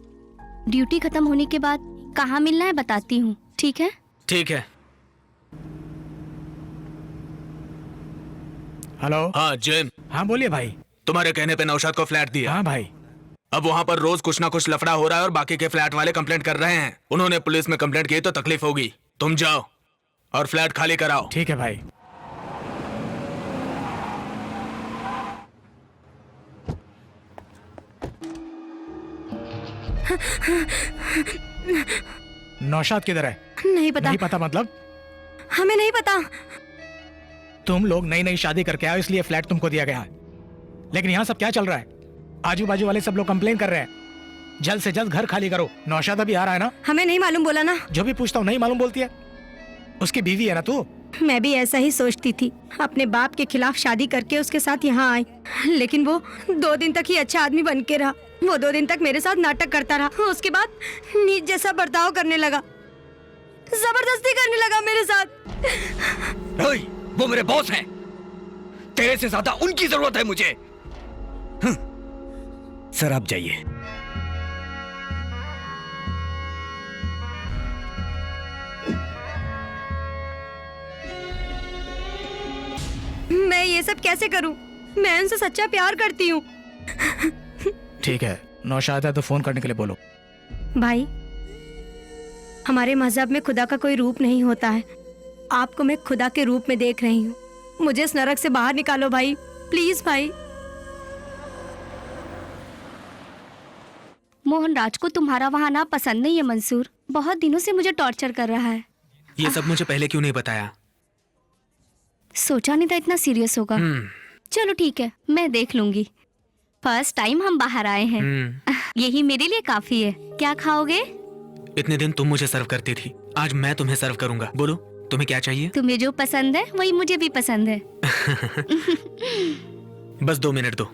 Duty खत्म होने के बाद कहाँ मिलना है बताती हूँ, ठीक है? ठीक है। हेलो। हाँ जिम, हाँ बोलिए भाई। तुम्हारे कहने पे नौशाद को फ्लैट दिया। हाँ भाई। अब वहाँ पर रोज कुछ ना कुछ लफड़ा हो रहा है और बाकी के फ्लैट वाले कंप्लेंट कर रहे हैं। उन्होंने पुलिस में कंप्लेंट की तो तकलीफ होगी। तुम जाओ और फ्लैट खाली कराओ। ठीक है भाई। नौशाद किधर है? नहीं पता। नहीं पता मतलब? हमें नहीं पता। तुम लोग नई नई शादी करके आओ इसलिए फ्लैट तुमको दिया गया है, लेकिन यहाँ सब क्या चल रहा है? आजू बाजू वाले सब लोग कंप्लेन कर रहे हैं। जल्द से जल्द घर खाली करो। नौशाद अभी आ रहा है ना? हमें नहीं मालूम बोला ना। जो भी पूछता हूँ नहीं मालूम बोलती है। उसकी बीवी है ना तू? मैं भी ऐसा ही सोचती थी। अपने बाप के खिलाफ शादी करके उसके साथ यहाँ आई, लेकिन वो 2 दिन तक ही अच्छा आदमी बन के रहा। वो 2 दिन तक मेरे साथ नाटक करता रहा। उसके बाद नीच जैसा बर्ताव करने लगा, जबरदस्ती करने लगा मेरे साथ। ओए, वो मेरे बॉस हैं। तेरे से ज्यादा उनकी जरूरत है मुझे। सर आप जाइए। मैं ये सब कैसे करूं? मैं उनसे सच्चा प्यार करती हूँ। ठीक है, नौशाद है तो फोन करने के लिए बोलो। भाई, हमारे मजहब में खुदा का कोई रूप नहीं होता है। आपको मैं खुदा के रूप में देख रही हूँ। मुझे इस नरक से बाहर निकालो भाई, प्लीज भाई। मोहनराज को तुम्हारा वहाँ ना पसंद नहीं है मंसूर। बहुत दिनों से मुझे टॉर्चर कर रहा है। ये सब मुझे पहले क्यों नहीं बताया? सोचा नहीं था इतना सीरियस होगा। चलो ठीक है, मैं देख लूंगी। फर्स्ट टाइम हम बाहर आए हैं, यही मेरे लिए काफी है। क्या खाओगे? इतने दिन तुम मुझे सर्व करती थी, आज मैं तुम्हें सर्व करूंगा। बोलो तुम्हें क्या चाहिए? तुम्हें जो पसंद है वही मुझे भी पसंद है। बस 2 मिनट दो।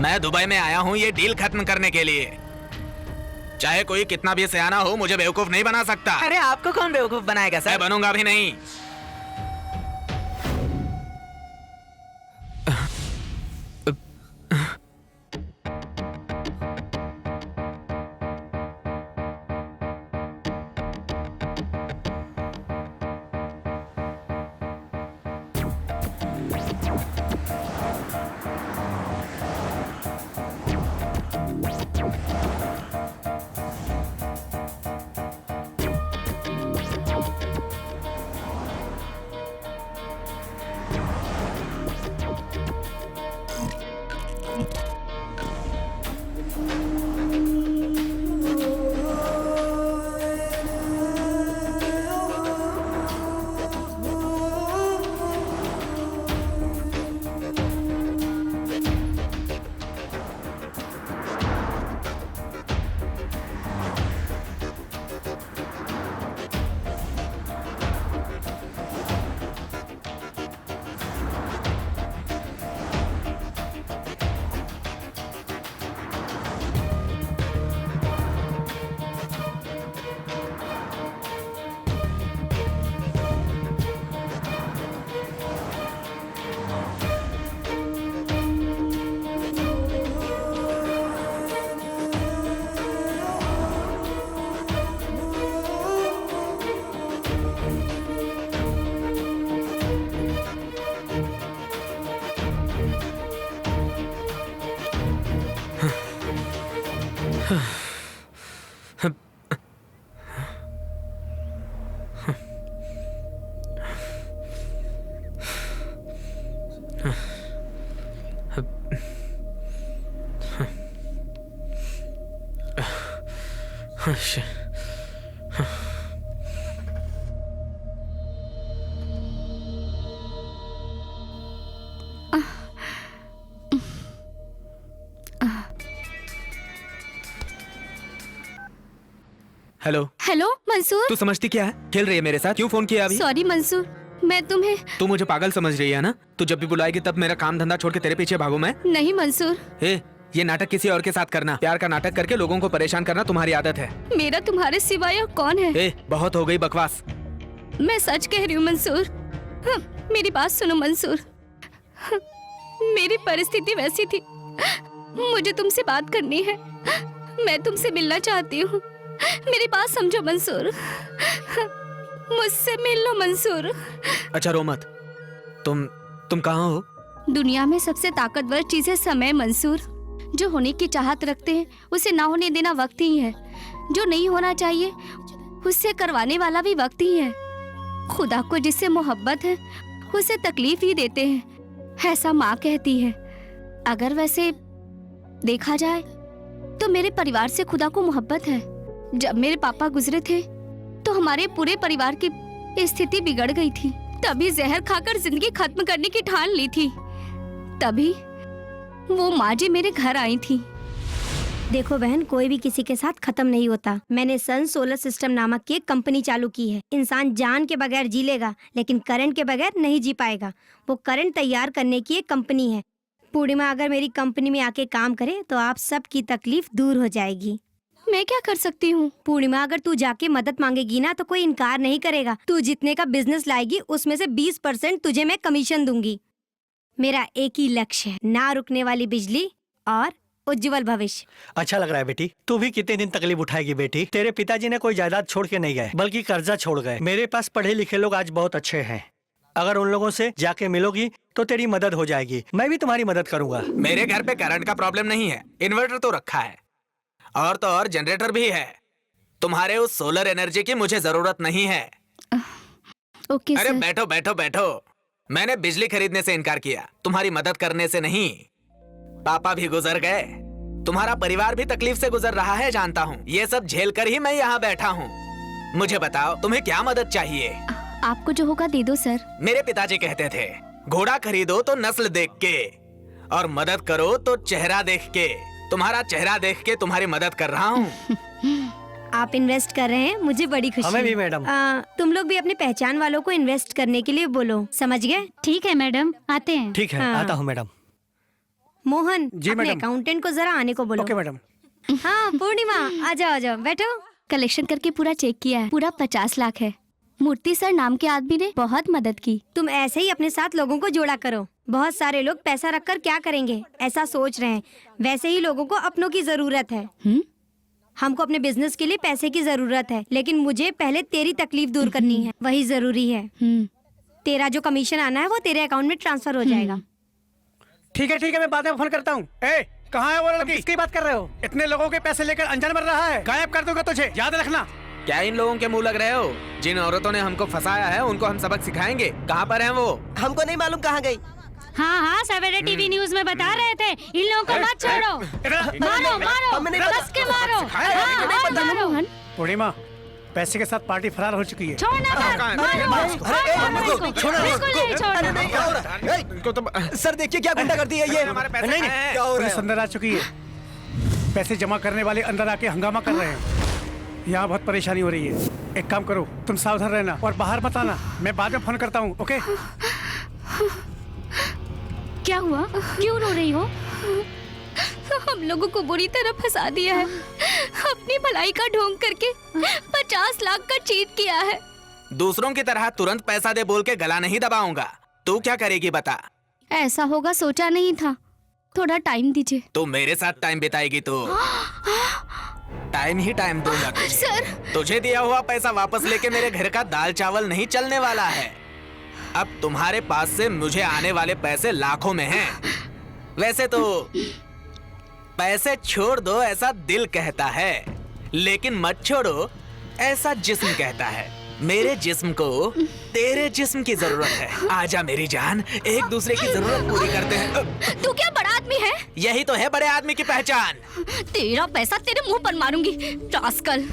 मैं दुबई में आया हूँ ये डील खत्म करने के लिए। चाहे कोई कितना भी सयाना हो, मुझे बेवकूफ नहीं बना सकता। अरे आपको कौन बेवकूफ बनाएगा सर? मैं बनूंगा भी नहीं। Hello hello Mansoor. तू समझती क्या है? खेल रही है मेरे साथ? क्यों फोन किया अभी? सॉरी मंसूर, मैं तुम्हें। तू मुझे पागल समझ रही है ना? तू जब भी बुलाएगी तब मेरा काम धंधा छोड़ के तेरे पीछे भागू मैं? नहीं मंसूर, ये नाटक किसी और के साथ करना, प्यार का नाटक करके लोगों को परेशान करना तुम्हारी आदत है। मेरा तुम्हारे सिवाय और कौन है? बहुत हो गई बकवास। मैं सच कह रही हूँ मंसूर। मेरी बात सुनो मंसूर। मेरी परिस्थिति वैसी थी, मुझे तुमसे बात करनी है, मैं तुमसे मिलना चाहती हूँ। मेरी बात समझो मंसूर, मुझसे मिल लो मंसूर। अच्छा रो मत। तुम कहाँ हो? दुनिया में सबसे ताकतवर चीज है समय मंसूर। जो होने की चाहत रखते हैं उसे ना होने देना वक्त ही है। जो नहीं होना चाहिए उससे करवाने वाला भी वक्त ही है। खुदा को जिससे मोहब्बत है उसे तकलीफ ही देते हैं, ऐसा माँ कहती है। अगर वैसे देखा जाए तो मेरे परिवार से खुदा को मोहब्बत है। जब मेरे पापा गुजरे थे तो हमारे पूरे परिवार की स्थिति बिगड़ गई थी। तभी जहर खाकर जिंदगी खत्म करने की ठान ली थी। तभी वो माँ जी मेरे घर आई थी। देखो बहन, कोई भी किसी के साथ खत्म नहीं होता। मैंने सन सोलर सिस्टम नामक की एक कंपनी चालू की है। इंसान जान के बगैर जी लेगा लेकिन करंट के बगैर नहीं जी पाएगा। वो करंट तैयार करने की एक कंपनी है। पूर्णिमा अगर मेरी कंपनी में आके काम करे तो आप सब की तकलीफ दूर हो जाएगी। मैं क्या कर सकती हूँ? पूर्णिमा, अगर तू जाके मदद मांगेगी ना तो कोई इनकार नहीं करेगा। तू जितने का बिजनेस लाएगी उसमें से 20% तुझे मैं कमीशन दूंगी। मेरा एक ही लक्ष्य है, ना रुकने वाली बिजली और उज्जवल भविष्य। अच्छा लग रहा है बेटी। तू भी कितने दिन तकलीफ उठाएगी बेटी? तेरे पिताजी ने कोई जायदाद छोड़ के नहीं गए, बल्कि कर्जा छोड़ गए। मेरे पास पढ़े लिखे लोग आज बहुत अच्छे हैं। अगर उन लोगों से जाके मिलोगी तो तेरी मदद हो जाएगी। मैं भी तुम्हारी मदद करूंगा। मेरे घर पे करंट का प्रॉब्लम नहीं है, इन्वर्टर तो रखा है और तो और जनरेटर भी है। तुम्हारे उस सोलर एनर्जी की मुझे जरूरत नहीं है। ओके अरे सर। बैठो बैठो बैठो। मैंने बिजली खरीदने से इनकार किया, तुम्हारी मदद करने से नहीं। पापा भी गुजर गए, तुम्हारा परिवार भी तकलीफ से गुजर रहा है, जानता हूँ। ये सब झेल कर ही मैं यहाँ बैठा हूँ। मुझे बताओ तुम्हें क्या मदद चाहिए? आपको जो होगा दे दो सर। मेरे पिताजी कहते थे घोड़ा खरीदो तो नस्ल देख के और मदद करो तो चेहरा देख के। तुम्हारा चेहरा देख के तुम्हारी मदद कर रहा हूँ। आप इन्वेस्ट कर रहे हैं, मुझे बड़ी खुशी हमें है। भी मैडम। तुम लोग भी अपनी पहचान वालों को इन्वेस्ट करने के लिए बोलो, समझ गए? ठीक है मैडम, आते हैं। ठीक है, हाँ। आता हूँ मैडम। मोहन, जी अपने मैडम। अकाउंटेंट को जरा आने को बोलो। Okay madam. हाँ पूर्णिमा, आ जाओ बैठो। कलेक्शन करके पूरा चेक किया है, पूरा 50 लाख है। मूर्ति सर नाम के आदमी ने बहुत मदद की। तुम ऐसे ही अपने साथ लोगों को जोड़ा करो। बहुत सारे लोग पैसा रखकर क्या करेंगे ऐसा सोच रहे हैं, वैसे ही लोगों को अपनों की जरूरत है। हमको अपने बिजनेस के लिए पैसे की जरूरत है, लेकिन मुझे पहले तेरी तकलीफ दूर करनी है, वही जरूरी है। तेरा जो कमीशन आना है वो तेरे अकाउंट में ट्रांसफर हो जाएगा। ठीक है, मैं बाद में फोन करता हूँ। कहाँ है वो लड़की? किसकी बात कर रहे हो? इतने लोगों के पैसे लेकर अनजान मर रहा है, गायब कर दूंगा तुझे, याद रखना। क्या इन लोगों के मुंह लग रहे हो? जिन औरतों ने हमको फंसाया है उनको हम सबक सिखाएंगे। कहाँ पर हैं वो? हमको नहीं मालूम कहाँ गई। हाँ, सवेरे टीवी न्यूज में बता रहे थे, इन लोगों को मत छोड़ो। मारो, कस के मारो। हाँ, मारो। पूर्णिमा, पैसे के साथ पार्टी फरार हो चुकी है। छोड़ना मत, बिल्कुल नहीं छोड़ना। इनको तो सर देखिए क्या गुंडागर्दी है ये। हमारे पैसे नहीं, कहाँ हैं? क्या हो रहा पुलिस है? अंदर आ चुकी है। पैसे जमा करने वाले अंदर आके हंगामा कर रहे हैं। यहाँ बहुत परेशानी हो रही है। एक काम करो, तुम सावधान रहना और बाहर मत आना। मैं बाद में फोन करता हूँ, ओके? क्या हुआ? क्यों रो रही हो? हम लोगों को बुरी तरह फंसा दिया है। अपनी भलाई का ढोंग करके 50 लाख का चीट किया है। दूसरों की तरह तुरंत पैसा दे बोल के गला नहीं दबाऊंगा। तू क्या करेगी बता? ऐसा होगा सोचा नहीं था, थोड़ा टाइम दीजिए। तू मेरे साथ टाइम बिताएगी तो टाइम ही टाइम दूंगा तुझे। सर, तुझे दिया हुआ पैसा वापस लेके मेरे घर का दाल चावल नहीं चलने वाला है। अब तुम्हारे पास से मुझे आने वाले पैसे लाखों में हैं। वैसे तो पैसे छोड़ दो ऐसा दिल कहता है, लेकिन मत छोड़ो ऐसा जिस्म कहता है। मेरे जिस्म को तेरे जिस्म की जरूरत है। आजा मेरी जान, एक दूसरे की जरूरत पूरी करते हैं। तू क्या बड़ा आदमी है? यही तो है बड़े आदमी की पहचान। तेरा पैसा तेरे मुंह पर मारूंगी, रास्कल।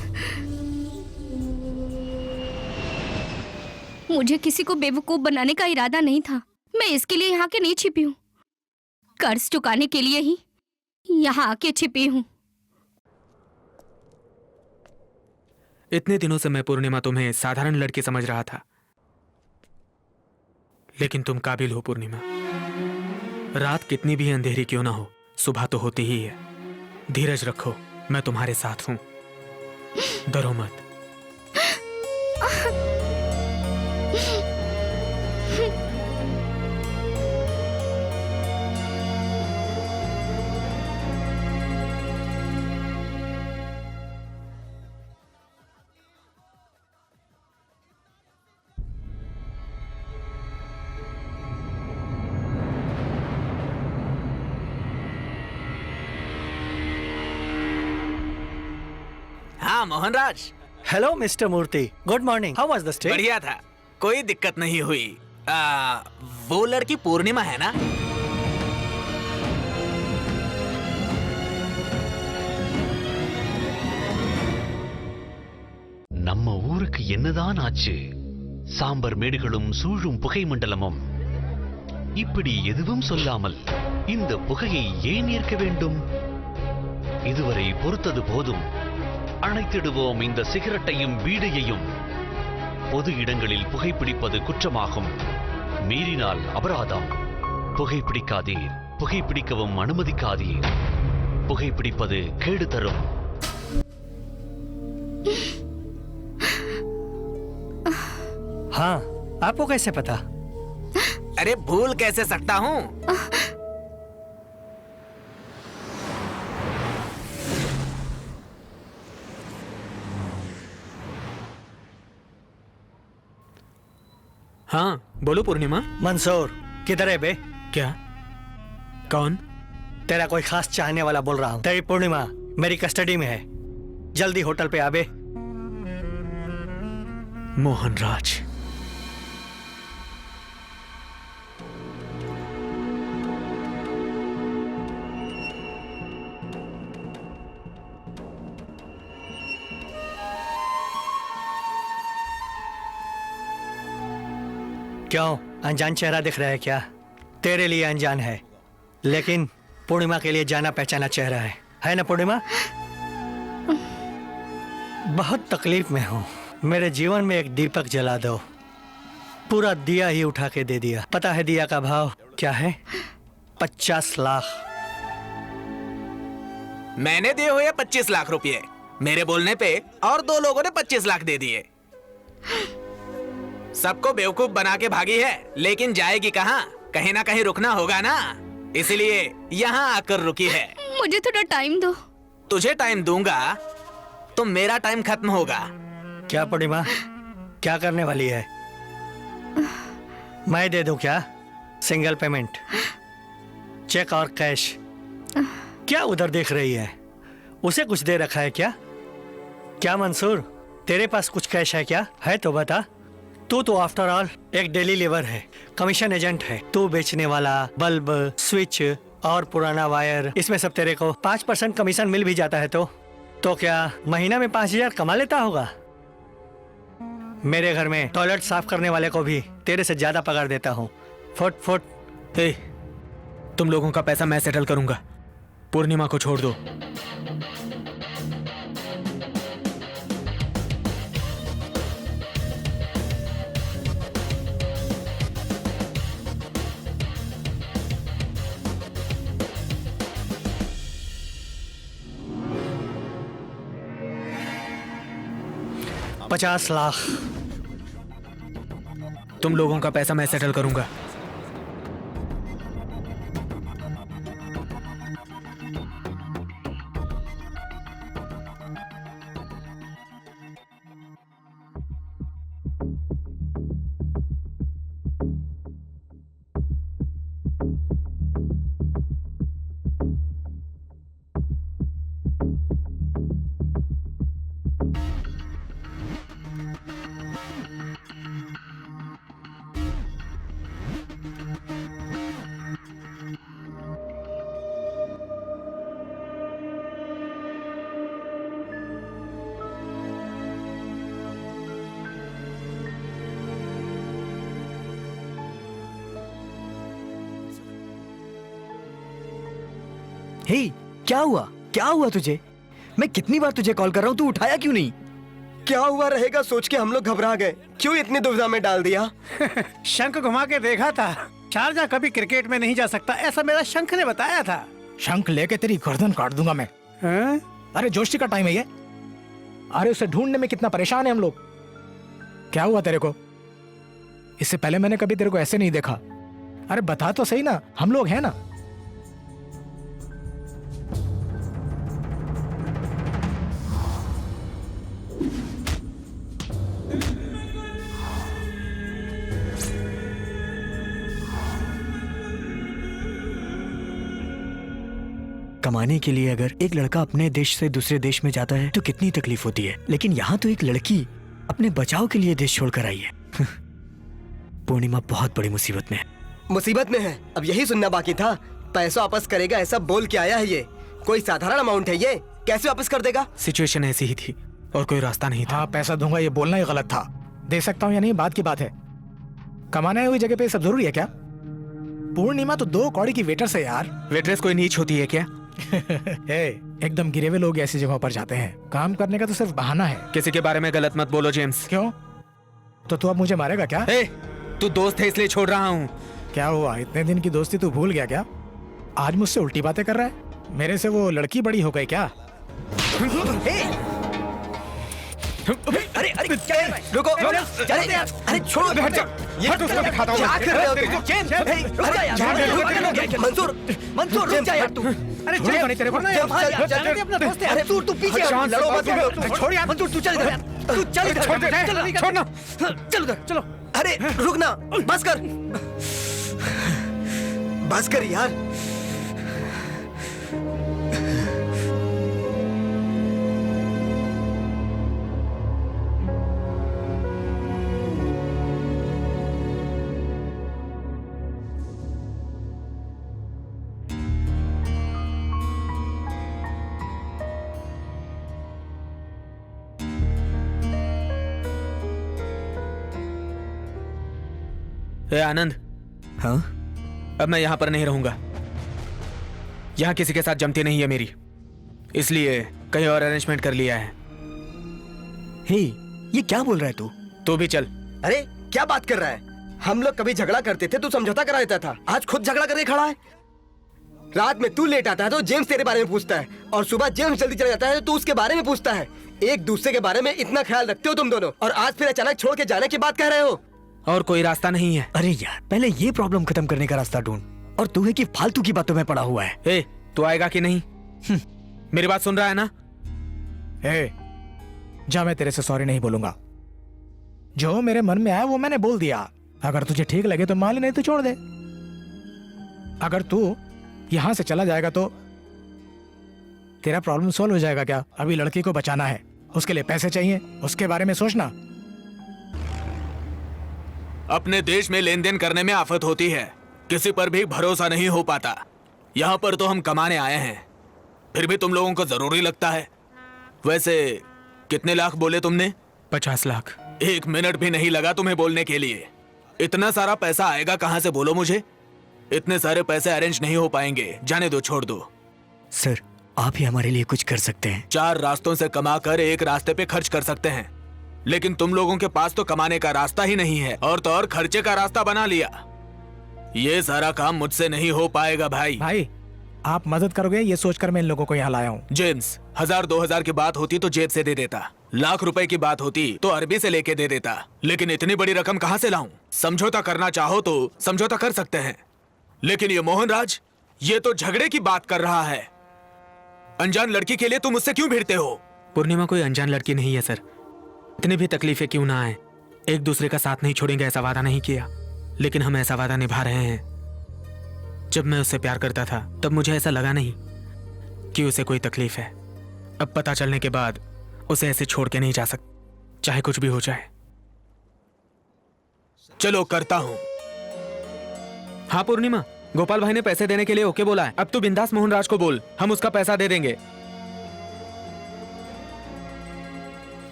मुझे किसी को बेवकूफ बनाने का इरादा नहीं था। मैं इसके लिए यहाँ के नहीं छिपी हूँ। कर्ज चुकाने के लिए ही यहाँ आके छिपी हूँ। इतने दिनों से मैं पूर्णिमा तुम्हें साधारण लड़की समझ रहा था, लेकिन तुम काबिल हो पूर्णिमा। रात कितनी भी अंधेरी क्यों ना हो, सुबह तो होती ही है। धीरज रखो, मैं तुम्हारे साथ हूं। डरो मत। हाँ Mohanraj. Hello mister Murthy, good morning. How was the stay? बढ़िया था, कोई दिक्कत नहीं हुई। वो लड़की पूर्णिमा है ना? நம்ம ஊருக்கு என்னதான் ஆச்சு? சாம்பர் மேடுகளும் சூழும் புகை மண்டலமும். இப்படி எதுவும் சொல்லாமல் இந்த புகையை ஏன் ஏற்க வேண்டும்? இதுவரை பொறுத்தது போதும். அணைத்திடுவோம் இந்த சிகரெட்டையும் பீடியையும். பொது இடங்களில் புகைப்பிடிப்பது குற்றமாகும். மீறினால் அபராதம். புகைப்பிடிக்காதீர், புகைப்பிடிக்கவும் அனுமதிக்காதீர். புகைப்பிடிப்பது கேடு தரும். हाँ, आपको कैसे पता? अरे भूल कैसे सकता हूँ? हाँ बोलो पूर्णिमा। मंसूर किधर है बे? क्या? कौन? तेरा कोई खास चाहने वाला बोल रहा हूँ। तेरी पूर्णिमा मेरी कस्टडी में है, जल्दी होटल पे आबे। मोहनराज। क्यों, अनजान चेहरा दिख रहा है क्या? तेरे लिए अनजान है, लेकिन पूर्णिमा के लिए जाना पहचाना चेहरा है ना पूर्णिमा? बहुत तकलीफ में हूँ। मेरे जीवन में एक दीपक जला दो। पूरा दिया ही उठा के दे दिया। पता है दिया का भाव क्या है? 50 लाख। मैंने दिए हुए 25 लाख रुपए। मेरे बोलने पे और 2 लोगों ने 25 लाख दे दिए। सबको बेवकूफ बना के भागी है, लेकिन जाएगी कहाँ? कहीं ना कहीं रुकना होगा ना, इसलिए यहाँ आकर रुकी है। मुझे थोड़ा टाइम दो। तुझे टाइम दूंगा तो मेरा टाइम खत्म होगा। क्या पूर्णिमा, क्या करने वाली है? मैं दे दूं क्या? सिंगल पेमेंट, चेक और कैश? क्या उधर देख रही है? उसे कुछ दे रखा है क्या? क्या मंसूर, तेरे पास कुछ कैश है क्या? है तो बता। तू तो आफ्टर ऑल एक डेली लेबर है, कमीशन एजेंट है। तू बेचने वाला बल्ब, स्विच और पुराना वायर, इसमें सब तेरे को 5% कमीशन मिल भी जाता है तो क्या महीना में 5,000 कमा लेता होगा? मेरे घर में टॉयलेट साफ करने वाले को भी तेरे से ज्यादा पगार देता हूँ। फुट। तुम लोगों का पैसा मैं सेटल करूंगा। पूर्णिमा को छोड़ दो। $50 लाख। तुम लोगों का पैसा मैं सेटल करूंगा। हे, क्या हुआ? क्या हुआ तुझे? मैं कितनी बार तुझे कॉल कर रहा हूँ, तू उठाया क्यों नहीं? क्या हुआ रहेगा सोच के हम लोग घबरा गए। क्यों इतनी दुविधा में डाल दिया? शंख घुमा के देखा था। शारजा कभी क्रिकेट में नहीं जा सकता, ऐसा मेरा शंख ने बताया था। शंख लेके तेरी गर्दन काट दूंगा मैं। अरे जोशी का टाइम है ये। अरे उसे ढूंढने में कितना परेशान है हम लोग। क्या हुआ तेरे को? इससे पहले मैंने कभी तेरे को ऐसे नहीं देखा। अरे बता तो सही ना, हम लोग हैं ना। कमाने के लिए अगर एक लड़का अपने देश से दूसरे देश में जाता है तो कितनी तकलीफ होती है, लेकिन यहाँ तो एक लड़की अपने बचाव के लिए देश छोड़कर आई है। पूर्णिमा बहुत बड़ी मुसीबत में है। मुसीबत में है? अब यही सुनना बाकी था। पैसा वापस करेगा ऐसा बोल के आया है ये। कोई साधारण अमाउंट है ये? कैसे वापस कर देगा? सिचुएशन ऐसी ही थी और कोई रास्ता नहीं था। हाँ, पैसा दूंगा ये बोलना ही गलत था। दे सकता हूँ या नहीं बात की बात है। कमाने हुई जगह पे सब जरूरी है क्या? पूर्णिमा तो 2 कौड़ी की वेटर से यार। वेट्रेस कोई नीच होती है क्या? एकदम गिरे हुए लोग ऐसी जगहों पर जाते हैं। काम करने का तो सिर्फ बहाना है। किसी के बारे में गलत मत बोलो जेम्स। क्यों? तो तू अब मुझे मारेगा क्या? तू दोस्त है इसलिए छोड़ रहा हूँ। क्या हुआ, इतने दिन की दोस्ती तू भूल गया क्या? आज मुझसे उल्टी बातें कर रहा है? मेरे से वो लड़की बड़ी हो गई क्या? अरे अरे क्या है? रुको, अरे छोड़ो, हट जाओ। ये तो मैं दिखाता हूँ। क्या कर रहे हो तुम? मंसूर रुक जा यार तू। अरे छोड़ नहीं तेरे को। अपना दोस्त है। अरे तू पीछे लड़ो मत। छोड़ यार। मंसूर तू चल इधर। तू चल इधर। छोड़ना। चल उधर। चलो। अरे रुक ना, बस कर। बस कर यार। आनंद। हाँ? अब मैं यहाँ पर नहीं रहूंगा। यहाँ किसी के साथ जमती नहीं है मेरी, इसलिए कहीं और अरेंजमेंट कर लिया है। हे, ये क्या बोल रहा है तू? तू भी चल। अरे क्या बात कर रहा है? हम लोग कभी झगड़ा करते थे, तू समझौता करा देता था। आज खुद झगड़ा करके खड़ा है। रात में तू लेट आता है तो जेम्स तेरे बारे में पूछता है, और सुबह जेम्स जल्दी चला जाता है तो तू उसके बारे में पूछता है। एक दूसरे के बारे में इतना ख्याल रखते हो तुम दोनों, और आज फिर अचानक छोड़ के जाने की बात कह रहे हो। और कोई रास्ता नहीं है। अरे यार, पहले ये प्रॉब्लम खत्म करने का रास्ता ढूंढ, और तू है कि फालतू की बातों में पड़ा हुआ है। तू आएगा कि नहीं? मेरी बात सुन रहा है ना? जा, मैं तेरे से सॉरी नहीं बोलूंगा। जो मेरे मन में आया वो मैंने बोल दिया। अगर तुझे ठीक लगे तो मान ले, नहीं तो छोड़ दे। अगर तू यहां से चला जाएगा तो तेरा प्रॉब्लम सॉल्व हो जाएगा क्या? अभी लड़की को बचाना है, उसके लिए पैसे चाहिए, उसके बारे में सोचना। अपने देश में लेन देन करने में आफत होती है, किसी पर भी भरोसा नहीं हो पाता। यहाँ पर तो हम कमाने आए हैं, फिर भी तुम लोगों को जरूरी लगता है। वैसे कितने लाख बोले तुमने? 50 लाख। 1 मिनट भी नहीं लगा तुम्हें बोलने के लिए। इतना सारा पैसा आएगा कहाँ से, बोलो मुझे? इतने सारे पैसे अरेंज नहीं हो पाएंगे, जाने दो, छोड़ दो। सर, आप ही हमारे लिए कुछ कर सकते हैं। 4 रास्तों से कमाकर एक रास्ते पे खर्च कर सकते हैं, लेकिन तुम लोगों के पास तो कमाने का रास्ता ही नहीं है, और तो और खर्चे का रास्ता बना लिया। ये सारा काम मुझसे नहीं हो पाएगा भाई। आप मदद करोगे ये सोचकर मैं इन लोगों को यहाँ लाया हूँ। जेम्स, 1000-2000 की बात होती तो जेब से दे देता, लाख रुपए की बात होती तो अरबी से लेके दे देता, लेकिन इतनी बड़ी रकम कहाँ से लाऊं? समझौता करना चाहो तो समझौता कर सकते हैं, लेकिन ये मोहनराज, ये तो झगड़े की बात कर रहा है। अनजान लड़की के लिए तुम मुझसे क्यों भिड़ते हो? पूर्णिमा कोई अनजान लड़की नहीं है सर। इतनी भी तकलीफें क्यों ना आए, एक दूसरे का साथ नहीं छोड़ेंगे ऐसा वादा नहीं किया, लेकिन हम ऐसा वादा निभा रहे हैं। जब मैं उससे प्यार करता था तब मुझे ऐसा लगा नहीं कि उसे कोई तकलीफ है। अब पता चलने के बाद उसे ऐसे छोड़ के नहीं जा सकता, चाहे कुछ भी हो जाए। चलो करता हूं। हाँ पूर्णिमा, गोपाल भाई ने पैसे देने के लिए ओके बोला है। अब तू बिंदास मोहनराज को बोल, हम उसका पैसा दे देंगे।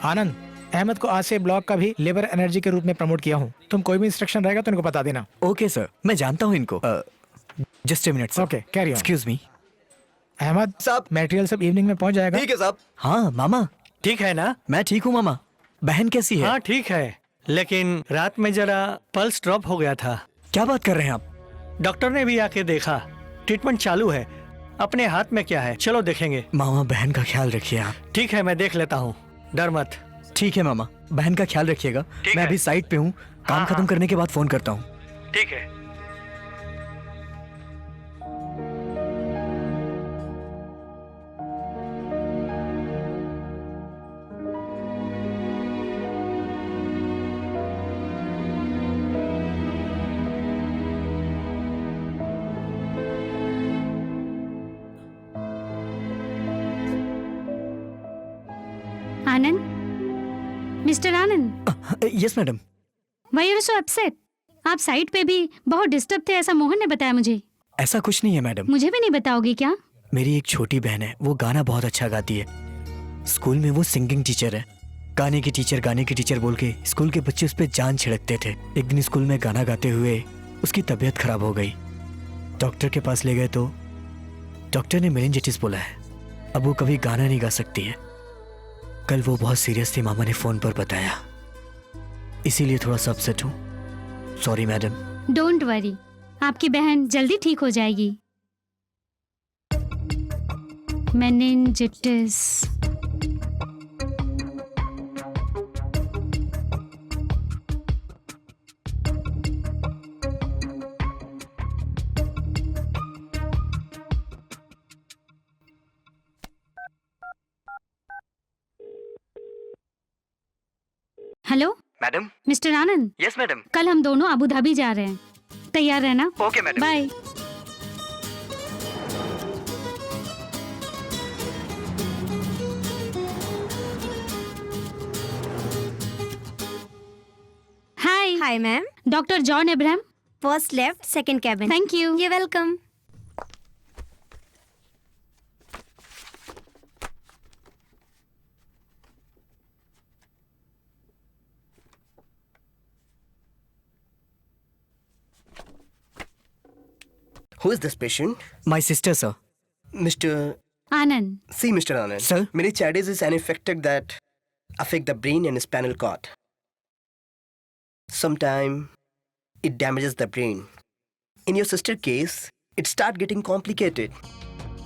आनंद, अहमद को आज से ब्लॉक का भी लेबर एनर्जी के रूप में प्रमोट किया हूँ। तुम कोई भी इंस्ट्रक्शन रहेगा तो इनको बता देना। ओके सर, मैं जानता हूँ इनको। Just a minute. Okay, carry on. Excuse me, Ahmed साहब। मटेरियल सब इवनिंग में पहुंच जाएगा। ठीक है साहब। हाँ मामा, ठीक है ना? मैं ठीक हूँ मामा। बहन कैसी है? हाँ ठीक है, लेकिन रात में जरा पल्स ड्रॉप हो गया था। क्या बात कर रहे हैं आप? डॉक्टर ने भी आके देखा, ट्रीटमेंट चालू है। अपने हाथ में क्या है, चलो देखेंगे। मामा बहन का ख्याल रखिए आप। ठीक है, मैं देख लेता हूँ, डर मत। ठीक है मामा, बहन का ख्याल रखिएगा। मैं अभी साइट पे हूँ, काम खत्म करने के बाद फोन करता हूँ। ठीक है। Anand, mister Anand. Yes madam. Why are so upset? आप साइट पे भी बहुत डिस्टर्ब थे, ऐसा मोहन ने बताया मुझे। ऐसा कुछ नहीं है मैडम। मुझे भी नहीं बताओगे क्या? मेरी एक छोटी बहन है, वो गाना बहुत अच्छा गाती है। स्कूल में वो सिंगिंग टीचर है। गाने की टीचर बोल के स्कूल के बच्चे उस पर जान छिड़कते थे। एक दिन स्कूल में गाना गाते हुए उसकी तबीयत खराब हो गई। डॉक्टर के पास ले गए तो डॉक्टर ने मेनिंजाइटिस बोला है। अब वो कभी गाना नहीं गा सकती है। कल वो बहुत सीरियस थी, मामा ने फोन पर बताया, इसीलिए थोड़ा सा अपसेट हूँ। Sorry madam. डोंट वरी, आपकी बहन जल्दी ठीक हो जाएगी। Meningitis. Hello madam. Mister Anand. Yes madam. कल हम दोनों अबू धाबी जा रहे हैं, तैयार रहना। Okay madam. Bye. Hi. Hi ma'am. Doctor John Abraham, first left, second cabin. Thank you. You welcome. Who is this patient? My sister sir. Mr. Anand. See, Mr. Anand. Sir? Meningitis is an infection that affect the brain and spinal cord. Sometimes it damages the brain. In your sister case, it start getting complicated.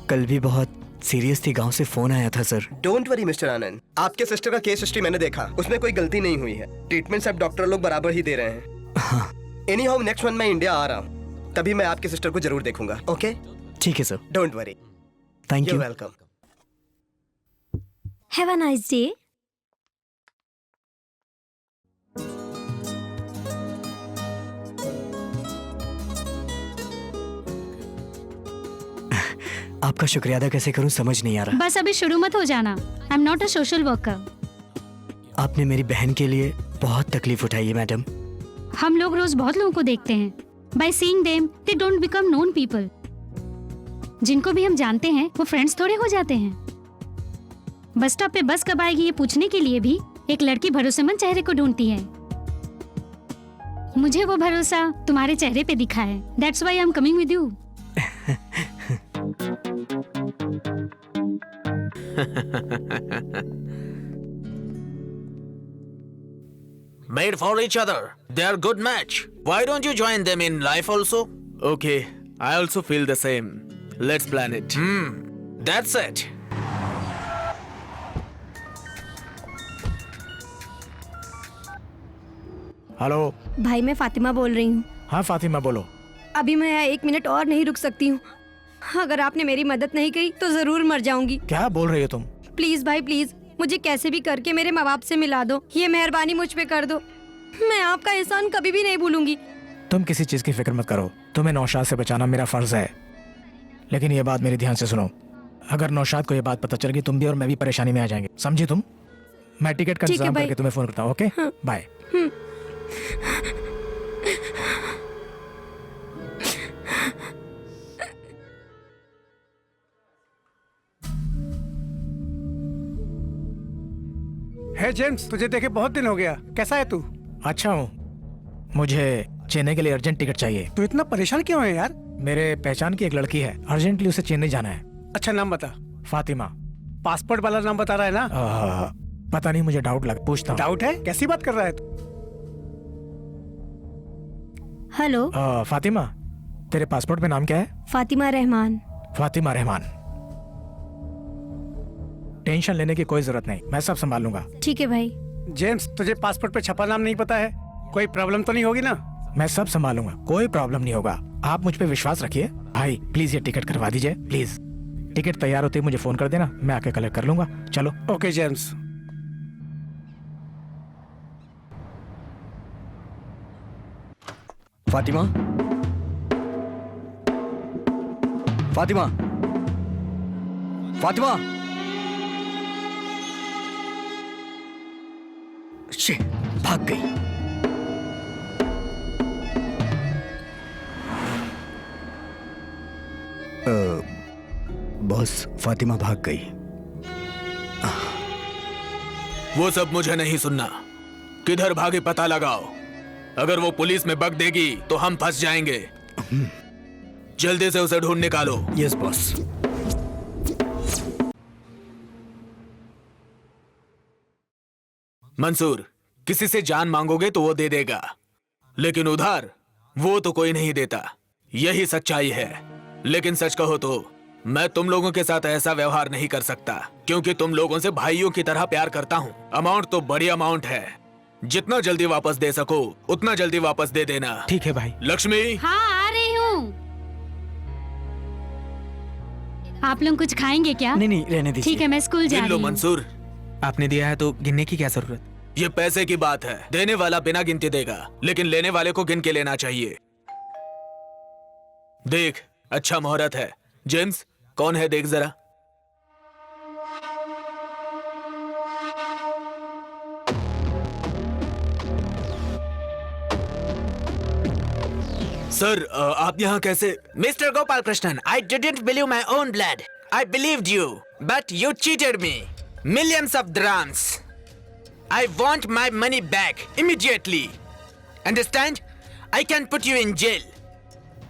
कल भी बहुत serious थी, गांव से phone आया था sir. Don't worry, Mr. Anand. आपके sister का केस हिस्ट्री मैंने देखा, उसमें कोई गलती नहीं हुई है। ट्रीटमेंट सब डॉक्टर लोग बराबर ही दे रहे हैं। हाँ। Anyhow, next month मैं इंडिया आ रहा हूँ, तभी मैं आपके सिस्टर को जरूर देखूंगा। ओके? ठीक है sir. Don't worry. Thank You're you. welcome. Have a nice day. आपका शुक्रिया अदा कैसे करूं समझ नहीं आ रहा। बस अभी शुरू मत हो जाना। I am not a social worker. आपने मेरी बहन के लिए बहुत तकलीफ उठाई है मैडम। हम लोग रोज बहुत लोगों को देखते हैं। By seeing them they don't become known people. जिनको भी हम जानते हैं वो फ्रेंड्स थोड़े हो जाते हैं। बस स्टॉप पे बस कब आएगी ये पूछने के लिए भी एक लड़की भरोसेमंद चेहरे को ढूंढती है। मुझे वो भरोसा तुम्हारे चेहरे पे दिखा है। That's why I am coming with you. Made for each other. They are good match. Why don't you join them in life also? Okay, I also feel the same. Let's plan it. That's it. Hello. भाई मैं फातिमा बोल रही हूँ। हाँ फातिमा बोलो। अभी मैं यहाँ 1 मिनट और नहीं रुक सकती हूँ। अगर आपने मेरी मदद नहीं की तो जरूर मर जाऊंगी। क्या बोल रही हो तुम? प्लीज भाई प्लीज, मुझे कैसे भी करके मेरे माँ बाप से मिला दो। ये मेहरबानी मुझ पे कर दो। मैं आपका एहसान कभी भी नहीं भूलूंगी। तुम किसी चीज की फिक्र मत करो। तुम्हें नौशाद से बचाना मेरा फर्ज है। लेकिन ये बात मेरी ध्यान से सुनो, अगर नौशाद को ये बात पता चल गई तुम भी और मैं भी परेशानी में आ जाएंगे, समझी तुम? मैं टिकट का ठीक है इंतजाम भाई। करके तुम्हें फोन करता हूँ। Okay bye. हे जेम्स, तुझे देखे बहुत दिन हो गया। कैसा है तू? अच्छा हूँ। मुझे चेन्नई के लिए अर्जेंट टिकट चाहिए। तू इतना परेशान क्यों है यार? मेरे पहचान की एक लड़की है, अर्जेंटली उसे चेन्नई जाना है। अच्छा नाम बता। फातिमा। पासपोर्ट वाला नाम बता रहा है ना? पता नहीं, मुझे डाउट लग पूछता हूँ। डाउट है? कैसी बात कर रहा है तू? हेलो। फातिमा, तेरे पासपोर्ट में नाम क्या है? फातिमा रहमान। फातिमा रहमान। टेंशन लेने की कोई जरूरत नहीं, मैं सब संभाल लूंगा। ठीक है भाई। जेम्स, तुझे पासपोर्ट पे छपा नाम नहीं पता है? कोई प्रॉब्लम तो नहीं होगी ना? मैं सब संभालूंगा, कोई प्रॉब्लम नहीं होगा। आप मुझ पे विश्वास रखिए। भाई प्लीज ये टिकट करवा दीजिए, प्लीज। टिकट तैयार होते ही मुझे फोन कर देना, मैं आके कलेक्ट कर लूंगा। चलो। Okay James. Fatima, Fatima, Fatima. Shit, भाग गई। बॉस, फातिमा भाग गई। वो सब मुझे नहीं सुनना। किधर भागे पता लगाओ। अगर वो पुलिस में बग देगी तो हम फंस जाएंगे। जल्दी से उसे ढूंढ निकालो। Yes boss. मंसूर, किसी से जान मांगोगे तो वो दे देगा, लेकिन उधार वो तो कोई नहीं देता। यही सच्चाई है। लेकिन सच कहो तो मैं तुम लोगों के साथ ऐसा व्यवहार नहीं कर सकता, क्योंकि तुम लोगों से भाइयों की तरह प्यार करता हूँ। अमाउंट तो बड़ी अमाउंट है, जितना जल्दी वापस दे सको उतना जल्दी वापस दे देना। ठीक है भाई। लक्ष्मी। हाँ आ रही हूँ। आप लोग कुछ खाएंगे क्या? नहीं, रहने दीजिए। ठीक है, मैं स्कूल जा गिन रही लो हूँ। मंसूर। आपने दिया है तो गिनने की क्या जरूरत? ये पैसे की बात है। देने वाला बिना गिनती देगा, लेकिन लेने वाले को गिन के लेना चाहिए। देख, अच्छा मुहूर्त है। जेम्स, कौन है देख जरा। सर, आप यहाँ कैसे? Mister Gopal Krishnan, I didn't believe my own blood. I believed you, but you cheated me. Millions of dirhams. I want my money back immediately. Understand? I can put you in jail.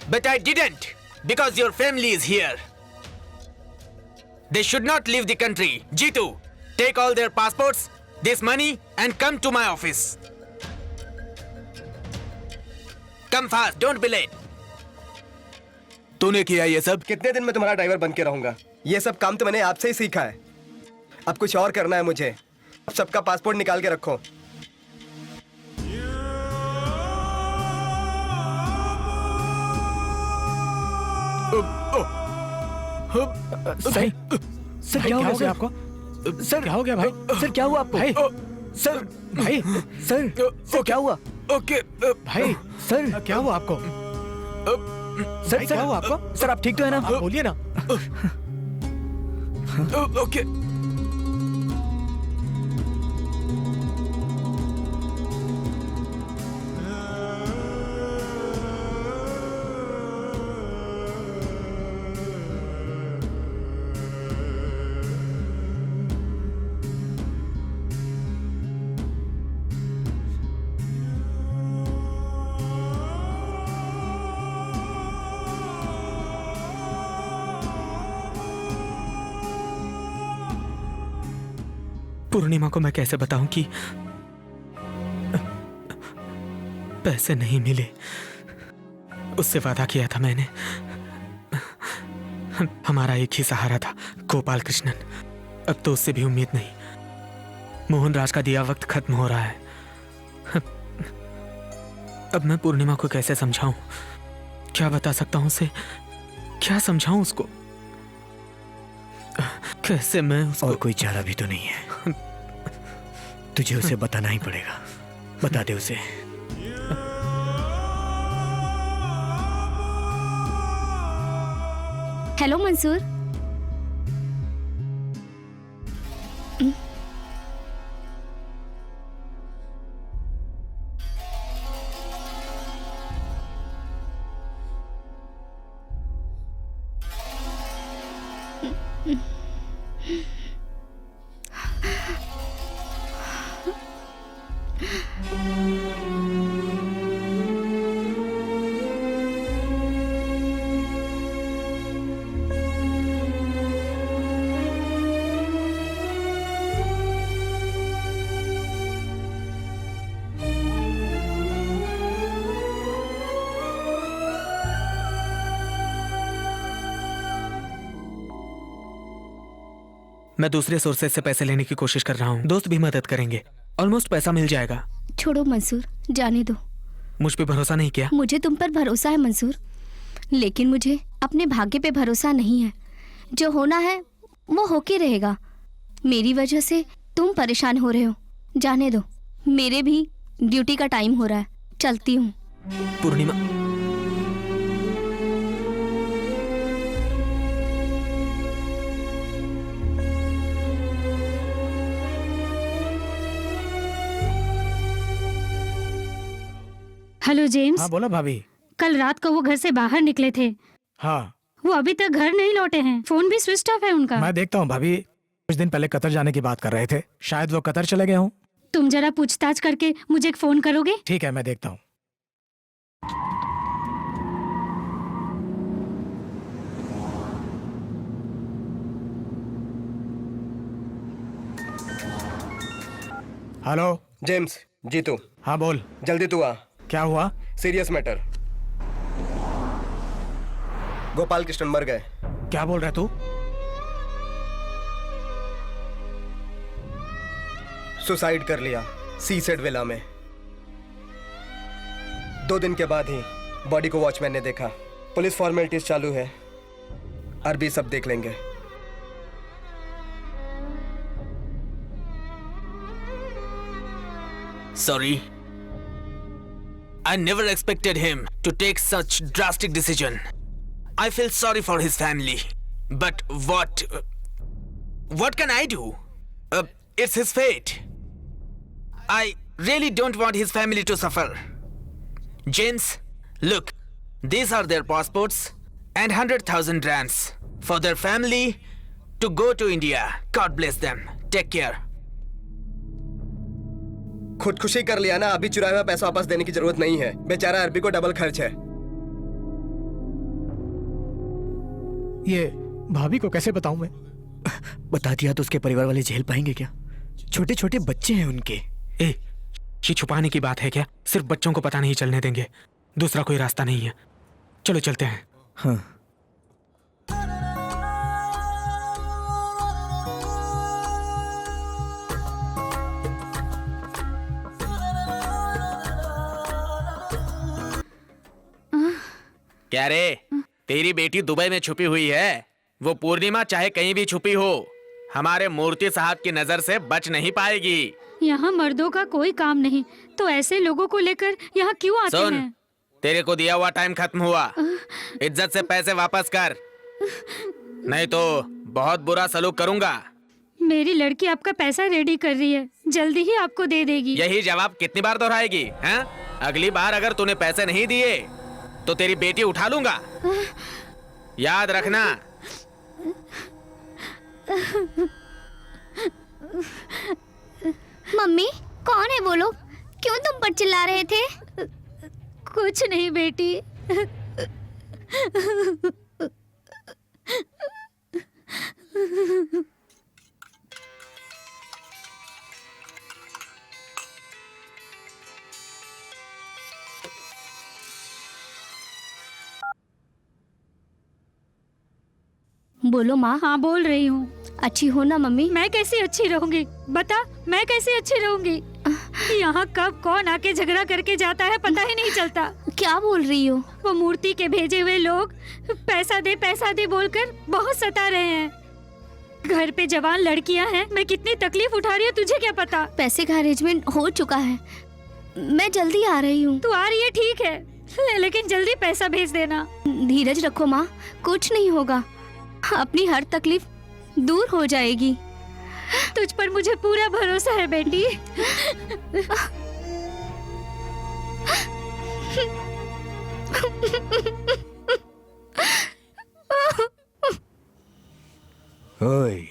But I didn't, because your family is here. They should not leave the country. Jitu, take all their passports, this money, and come to my office. Come fast, don't be late. तूने किया ये सब? कितने दिन में तुम्हारा driver बन के रहूंगा? ये सब काम तो मैंने आपसे ही सीखा है। अब कुछ और करना है मुझे। अब सबका पासपोर्ट निकाल के रखो। सही। सर क्या हो गया आपको? सर क्या हो गया भाई? सर क्या हुआ आपको? भाई सर, भाई सर क्या हुआ? ओके भाई सर क्या हुआ आपको? सर क्या हुआ आपको? सर आप ठीक तो है ना? आप बोलिए ना। ओके। पूर्णिमा को मैं कैसे बताऊं कि पैसे नहीं मिले? उससे वादा किया था मैंने। हमारा एक ही सहारा था, गोपाल कृष्णन। अब तो उससे भी उम्मीद नहीं। मोहन राज का दिया वक्त खत्म हो रहा है। अब मैं पूर्णिमा को कैसे समझाऊं? क्या बता सकता हूं उसे? क्या समझाऊं उसको? कैसे मैं उसको... और कोई चारा भी तो नहीं है। तुझे उसे बताना ही पड़ेगा। बता दे उसे। हेलो मंसूर। मैं दूसरे सोर्सेज से पैसे लेने की कोशिश कर रहा हूँ, दोस्त भी मदद करेंगे, ऑलमोस्ट पैसा मिल जाएगा। छोड़ो मंसूर, जाने दो। मुझ पे भरोसा नहीं किया? मुझे तुम पर भरोसा है मंसूर, लेकिन मुझे अपने भाग्य पे भरोसा नहीं है। जो होना है वो होके रहेगा। मेरी वजह से तुम परेशान हो रहे हो, जाने दो। मेरे भी ड्यूटी का टाइम हो रहा है, चलती हूँ। पूर्णिमा, हेलो जेम्स। हाँ बोलो भाभी। कल रात को वो घर से बाहर निकले थे, हाँ वो अभी तक घर नहीं लौटे हैं। फोन भी स्विच ऑफ है उनका। मैं देखता हूँ भाभी। कुछ दिन पहले कतर जाने की बात कर रहे थे, शायद वो कतर चले गए हों। तुम जरा पूछताछ करके मुझे एक फोन करोगे? ठीक है, मैं देखता हूँ। Hello James, Jeetu. हाँ बोल। जल्दी तू आ। क्या हुआ? Serious matter. गोपाल कृष्णन मर गए। क्या बोल रहा है तू? सुसाइड कर लिया सीसेड विला में। 2 दिन के बाद ही बॉडी को वॉचमैन ने देखा। पुलिस फॉर्मेलिटीज चालू है, अरबी सब देख लेंगे। Sorry. I never expected him to take such drastic decision. I feel sorry for his family. But what can I do? It's his fate. I really don't want his family to suffer. James, look, these are their passports and 100,000 rands for their family to go to India. God bless them. Take care. खुदकुशी कर लिया ना, अभी चुराया हुआ पैसा वापस देने की जरूरत नहीं है। बेचारा अरबी को डबल खर्च है। ये भाभी को कैसे बताऊं मैं? बता दिया तो उसके परिवार वाले झेल पाएंगे क्या? छोटे छोटे बच्चे हैं उनके। ये छुपाने की बात है क्या? सिर्फ बच्चों को पता नहीं चलने देंगे, दूसरा कोई रास्ता नहीं है। चलो चलते हैं। हाँ। क्या रे, तेरी बेटी दुबई में छुपी हुई है। वो पूर्णिमा चाहे कहीं भी छुपी हो, हमारे मूर्ति साहब की नजर से बच नहीं पाएगी। यहाँ मर्दों का कोई काम नहीं, तो ऐसे लोगों को लेकर यहाँ क्यों आते सुन, हैं? तेरे को दिया हुआ टाइम खत्म हुआ। इज्जत से पैसे वापस कर, नहीं तो बहुत बुरा सलूक करूंगा। मेरी लड़की आपका पैसा रेडी कर रही है, जल्दी ही आपको दे देगी। यही जवाब कितनी बार दोहराएगी? हैं? अगली बार अगर तूने पैसे नहीं दिए तो तेरी बेटी उठा लूंगा, याद रखना। मम्मी, कौन है वो लोग? क्यों तुम पर चिल्ला रहे थे? कुछ नहीं बेटी। बोलो माँ। हाँ बोल रही हूँ। अच्छी हो ना मम्मी? मैं कैसी अच्छी रहूंगी? बता, मैं कैसी अच्छी रहूंगी? यहाँ कब कौन आके झगड़ा करके जाता है पता ही नहीं चलता। क्या बोल रही हो? वो मूर्ति के भेजे हुए लोग पैसा दे बोलकर बहुत सता रहे हैं। घर पे जवान लड़कियां हैं, मैं कितनी तकलीफ उठा रही हूँ तुझे क्या पता? पैसे का अरेंजमेंट हो चुका है, मैं जल्दी आ रही हूँ। तू आ रही है ठीक है, लेकिन जल्दी पैसा भेज देना। धीरज रखो माँ, कुछ नहीं होगा, अपनी हर तकलीफ दूर हो जाएगी। तुझ पर मुझे पूरा भरोसा है बेटी। ओए,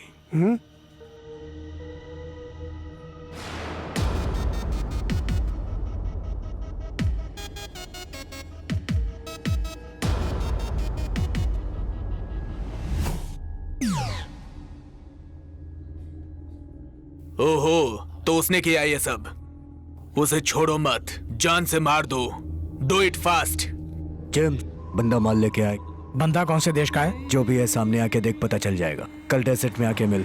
ओहो, तो उसने किया ये सब। उसे छोड़ो मत, जान से मार दो। Do it fast. जेम्स, बंदा माल लेके आए। बंदा कौन से देश का है? जो भी है सामने आके देख, पता चल जाएगा। कल डेजर्ट में आके मिल।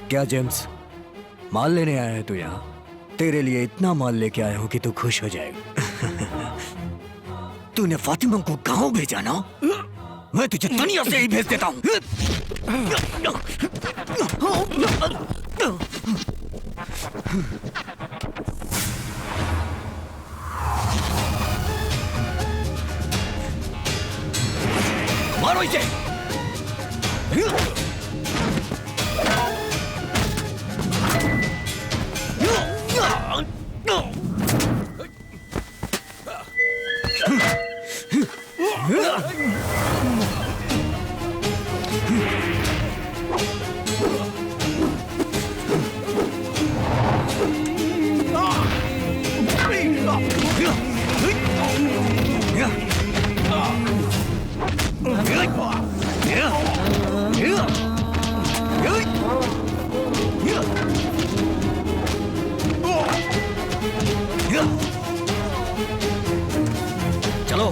क्या जेम्स, माल लेने आया है तू यहाँ? तेरे लिए इतना माल लेके आया हूँ कि तू खुश हो जाएगा। तूने फातिमा को गांव भेजा ना? मैं तुझे दुनिया से ही भेज देता हूँ। मारो इसे। चलो।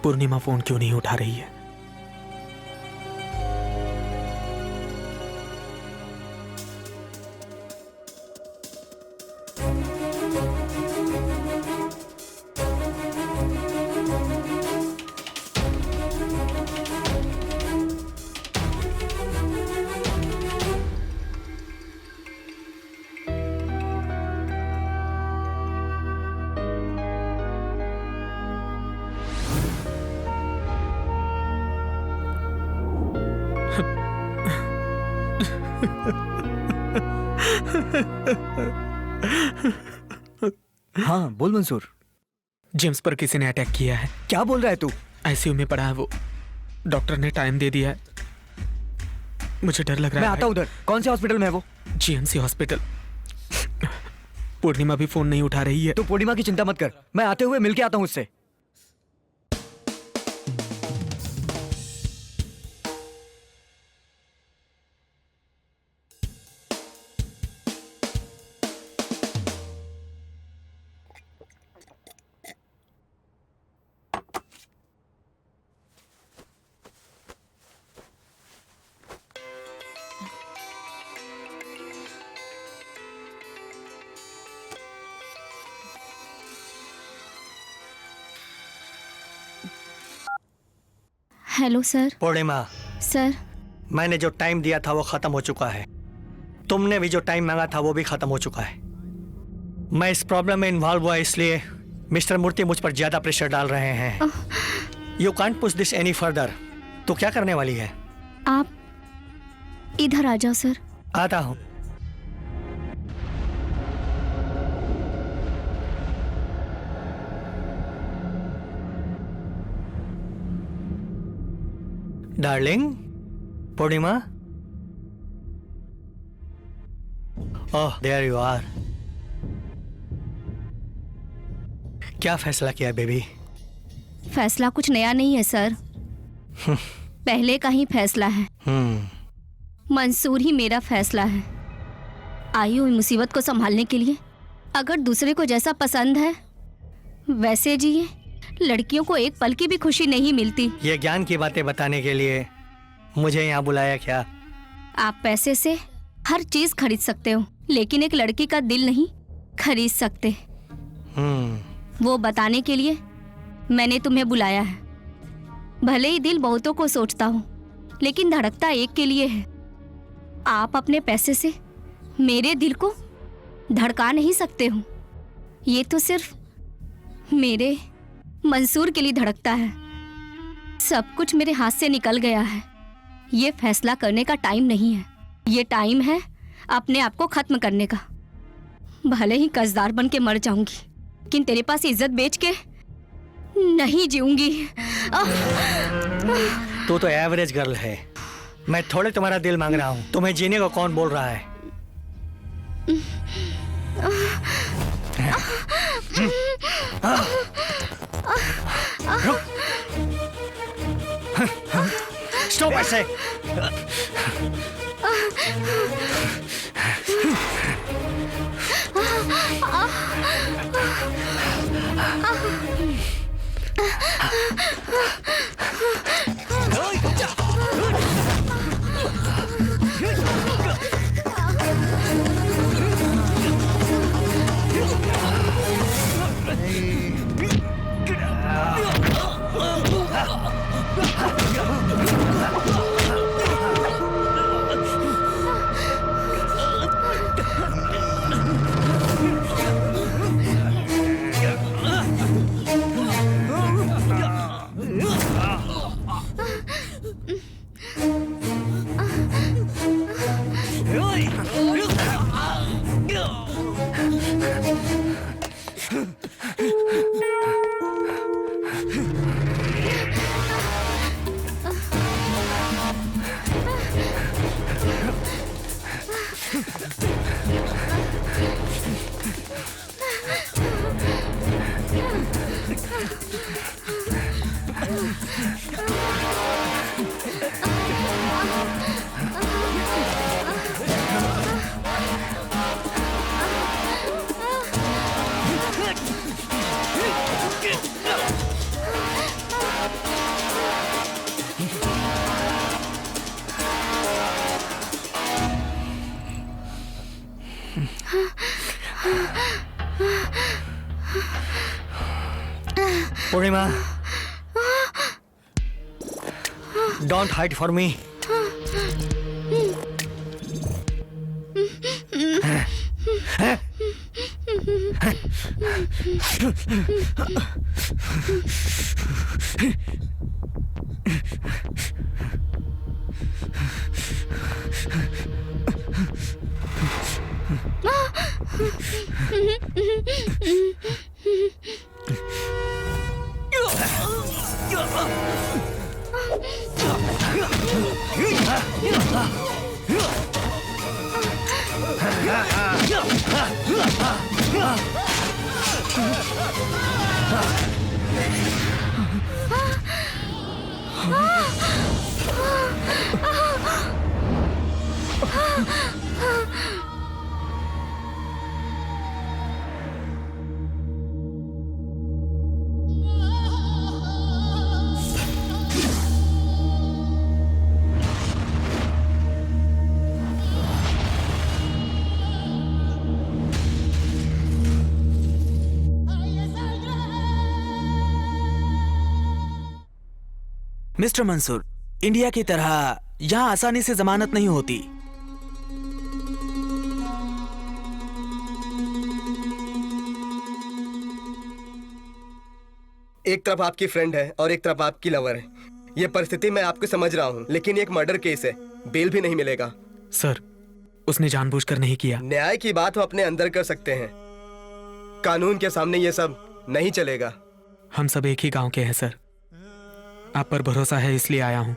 पूर्णिमा फोन क्यों नहीं उठा रही है? हाँ बोल मंसूर। जेम्स पर किसी ने अटैक किया है। क्या बोल रहा है तू? आईसीयू में पड़ा है वो। डॉक्टर ने टाइम दे दिया है। मुझे डर लग रहा है। मैं आता हूँ उधर। कौन से हॉस्पिटल में है वो? GMC hospital. पूर्णिमा भी फोन नहीं उठा रही है। तू पूर्णिमा की चिंता मत कर, मैं आते हुए मिलके आता हूँ उससे। Hello sir. पूर्णिमा, सर मैंने जो टाइम दिया था वो खत्म हो चुका है। तुमने भी जो टाइम मांगा था वो भी खत्म हो चुका है। मैं इस प्रॉब्लम में इन्वॉल्व हुआ इसलिए मिस्टर मूर्ति मुझ पर ज्यादा प्रेशर डाल रहे हैं। You can't push this any further. तो क्या करने वाली है? आप इधर आ जाओ सर। आता हूँ। Darling, Purnima. Oh, there you are. क्या फैसला किया बेबी? फैसला कुछ नया नहीं है सर। पहले का ही फैसला है। मंसूर ही मेरा फैसला है। आई हुई मुसीबत को संभालने के लिए। अगर दूसरे को जैसा पसंद है वैसे जिए। लड़कियों को एक पल की भी खुशी नहीं मिलती। ये ज्ञान की बातें बताने के लिए मुझे यहाँ बुलाया क्या? आप पैसे से हर चीज खरीद सकते हो, लेकिन एक लड़की का दिल नहीं खरीद सकते। वो बताने के लिए मैंने तुम्हें बुलाया है। भले ही दिल बहुतों को सोचता हूँ, लेकिन धड़कता एक के लिए है। आप अपने पैसे से मेरे दिल को धड़का नहीं सकते हो। ये तो सिर्फ मेरे मंसूर के लिए धड़कता है। सब कुछ मेरे हाथ से निकल गया है। ये फैसला करने का टाइम नहीं है। ये टाइम है अपने आप को खत्म करने का। भले ही कर्जदार बन के मर जाऊंगी, लेकिन तेरे पास इज्जत बेच के नहीं जीऊंगी। तू तो एवरेज गर्ल है। मैं थोड़े तुम्हारा दिल मांग रहा हूँ। तुम्हें जीने को कौन बोल रहा है? स्टॉप ऐसे। Purnima, don't hide for me. Mister Mansoor, India की तरह यहाँ आसानी से जमानत नहीं होती। एक तरफ आपकी फ्रेंड है और एक तरफ आपकी लवर है। ये परिस्थिति मैं आपको समझ रहा हूँ, लेकिन ये एक मर्डर केस है, बेल भी नहीं मिलेगा। सर, उसने जानबूझकर नहीं किया। न्याय की बात वो अपने अंदर कर सकते हैं, कानून के सामने ये सब नहीं चलेगा। हम सब एक ही गांव के हैं सर। आप पर भरोसा है इसलिए आया हूं।